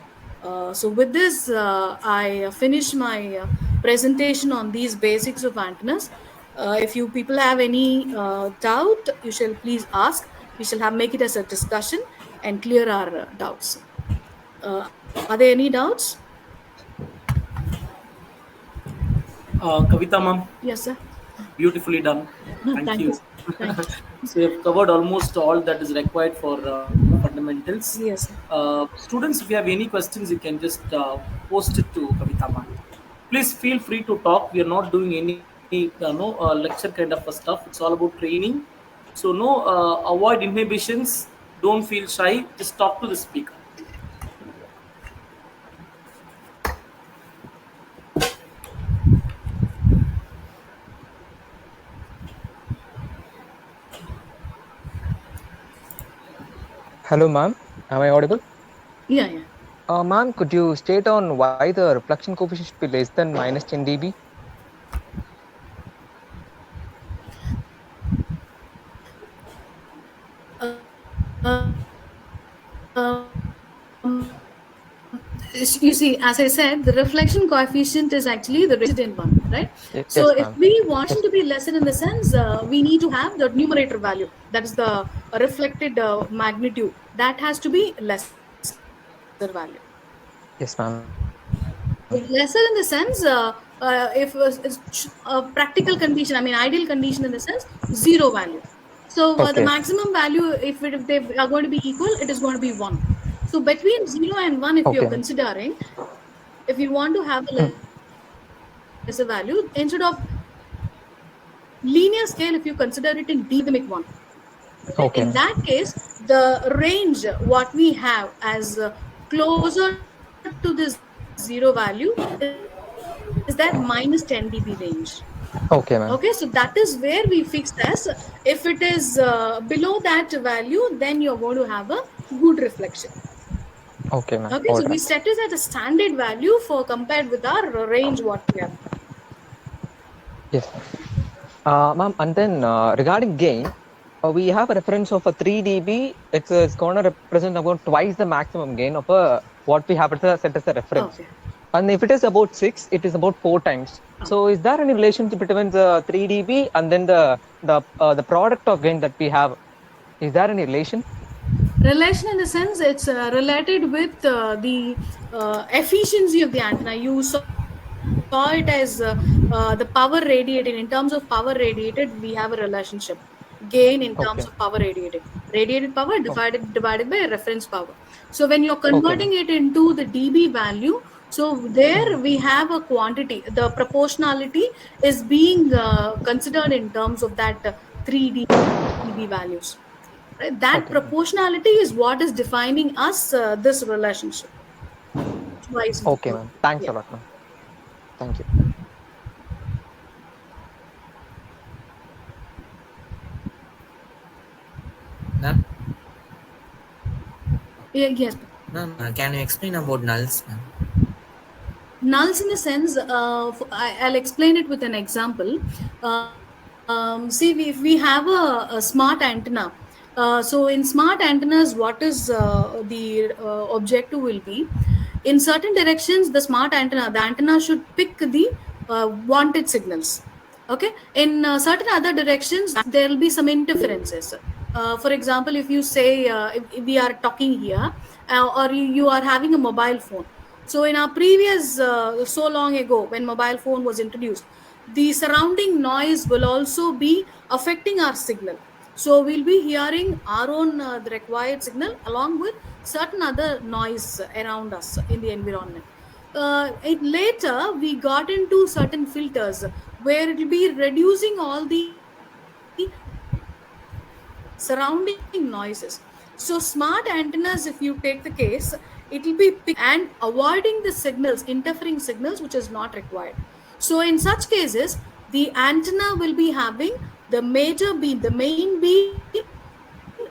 So with this, I finish my presentation on these basics of antennas. If you people have any doubt, you shall please ask. We shall have make it as a discussion and clear our doubts. Are there any doubts? Kavita ma'am, Yes, sir. beautifully done. Thank Thank you. you. Thank you. So you have covered almost all that is required for fundamentals. Yes, sir. Students, if you have any questions, you can just post it to Kavita ma'am. Please feel free to talk. We are not doing any lecture kind of stuff. It's all about training. So no avoid inhibitions. Don't feel shy. Just talk to the speaker. Hello, ma'am. Am I audible? Yeah, yeah. Ma'am, could you state on why the reflection coefficient should be less than minus 10 dB? You see, as I said, the reflection coefficient is actually the resident one, right? So Yes, if ma'am. we want it to be lesser in the sense, we need to have the numerator value, that is the reflected magnitude, that has to be lesser value. Yes, ma'am. Lesser in the sense, if a practical condition, I mean ideal condition in the sense, zero value. So the Okay. maximum value, if they are going to be equal, it is going to be 1. So between 0 and 1, if Okay, you're ma'am. considering, if you want to have a lesser value, instead of linear scale, if you consider it in logarithmic one, okay, in that Okay, ma'am. case, the range what we have as closer to the 0 value is that minus 10 dB range. Okay, so that is where we Okay, fixed ma'am. as if it is below that value, then you're going to have a good reflection. Okay, so we set Okay, this ma'am. at a All right. standard value for compared with our range what we have. Yes. Ma'am, and then regarding gain, we have a reference of a 3 dB. It's going to represent about twice the maximum gain of what we have set as a reference. Okay. And if it is about 6, it is about 4 times. So is there any relationship between the 3 dB and then the product of gain that we have? Is there any relation? Relation in the sense it's related with the efficiency of the antenna. You saw it as the power radiated. In terms of power radiated, we have a relationship. Gain in terms of power Okay. radiated power Oh, divided by reference power. So when you're okay, converting ma'am. it into the dB value, so there we have a quantity. The proportionality is being considered in terms of that 3 dB values. Right? That Okay, ma'am. proportionality is what is defining us this relationship. Twice Okay, more. ma'am. Thanks Yeah. a lot, ma'am. Thank you. Ma'am, Yeah, yes. ma'am, can you explain about nulls, ma'am? Nulls in the sense, I'll explain it with an example. See, we have a smart antenna. So in smart antennas, what is the objective will be? In certain directions, the antenna should pick the wanted signals. Okay, in certain other directions there will be some interferences. For example, if you say if we are talking here, or you are having a mobile phone. So in our previous so long ago when mobile phone was introduced, the surrounding noise will also be affecting our signal. So we'll be hearing our own the required signal along with certain other noise around us in the environment. Later we got into certain filters where it will be reducing all the surrounding noises. So smart antennas, if you take the case, it will be picking and avoiding the signals, interfering signals, which is not required. So in such cases, the antenna will be having the major beam, the main beam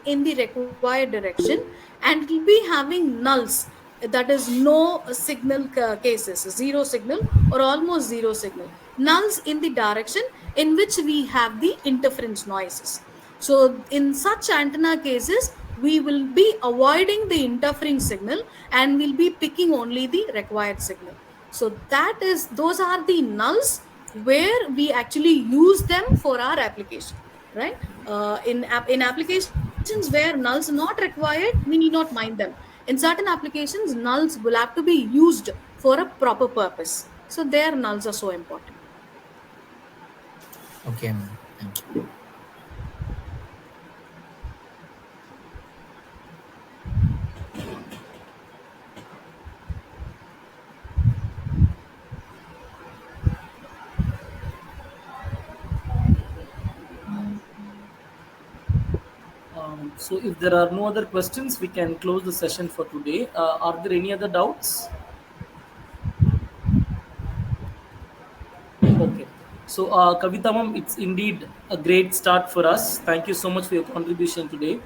in the required direction, and it will be having nulls. That is no signal cases, zero signal or almost zero signal. Nulls in the direction in which we have the interference noises. So in such antenna cases, we will be avoiding the interfering signal and we'll be picking only the required signal. So those are the nulls where we actually use them for our application, right? In applications where nulls are not required, we need not mind them. In certain applications, nulls will have to be used for a proper purpose. So their nulls are so important. Okay, ma'am. Thank you. So if there are no other questions, we can close the session for today. Are there any other doubts? Okay. So, Kavita ma'am, it's indeed a great start for us. Thank you so much for your contribution today.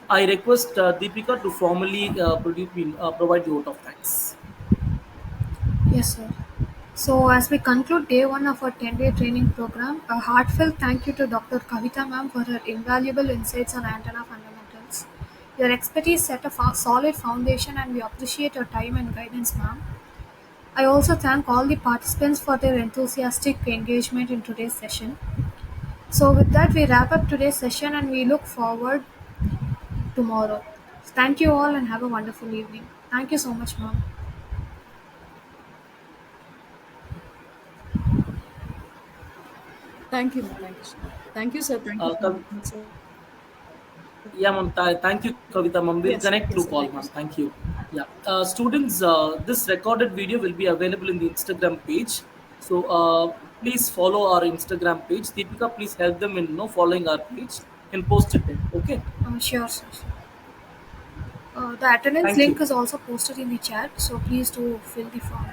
I request Deepika to formally provide the vote of thanks. Yes, sir. So, as we conclude day one of our 10-day training program, a heartfelt thank you to Dr. Kavita ma'am for her invaluable insights on antenna fundamentals. Your expertise set a solid foundation, and we appreciate your time and guidance, ma'am. I also thank all the participants for their enthusiastic engagement in today's session. So, with that, we wrap up today's session and we look forward tomorrow. Thank you all and have a wonderful evening. Thank you so much, ma'am. Thank you, ma'am. Thank you, sir. Thank you, sir. Thank you Uh, so Kav- much. So, yeah, ma'am. Thank you, Kavita ma'am. We'll yes, connect yes, through sir. call, Thank you, ma'am. sir. Thank you. Yeah, students, this recorded video will be available in the Instagram page. So please follow our Instagram page. Deepika, please help them in following our page. You can post it there. Okay. Sure, sir. The attendance Thank you. link is also posted in the chat, so please do fill the form.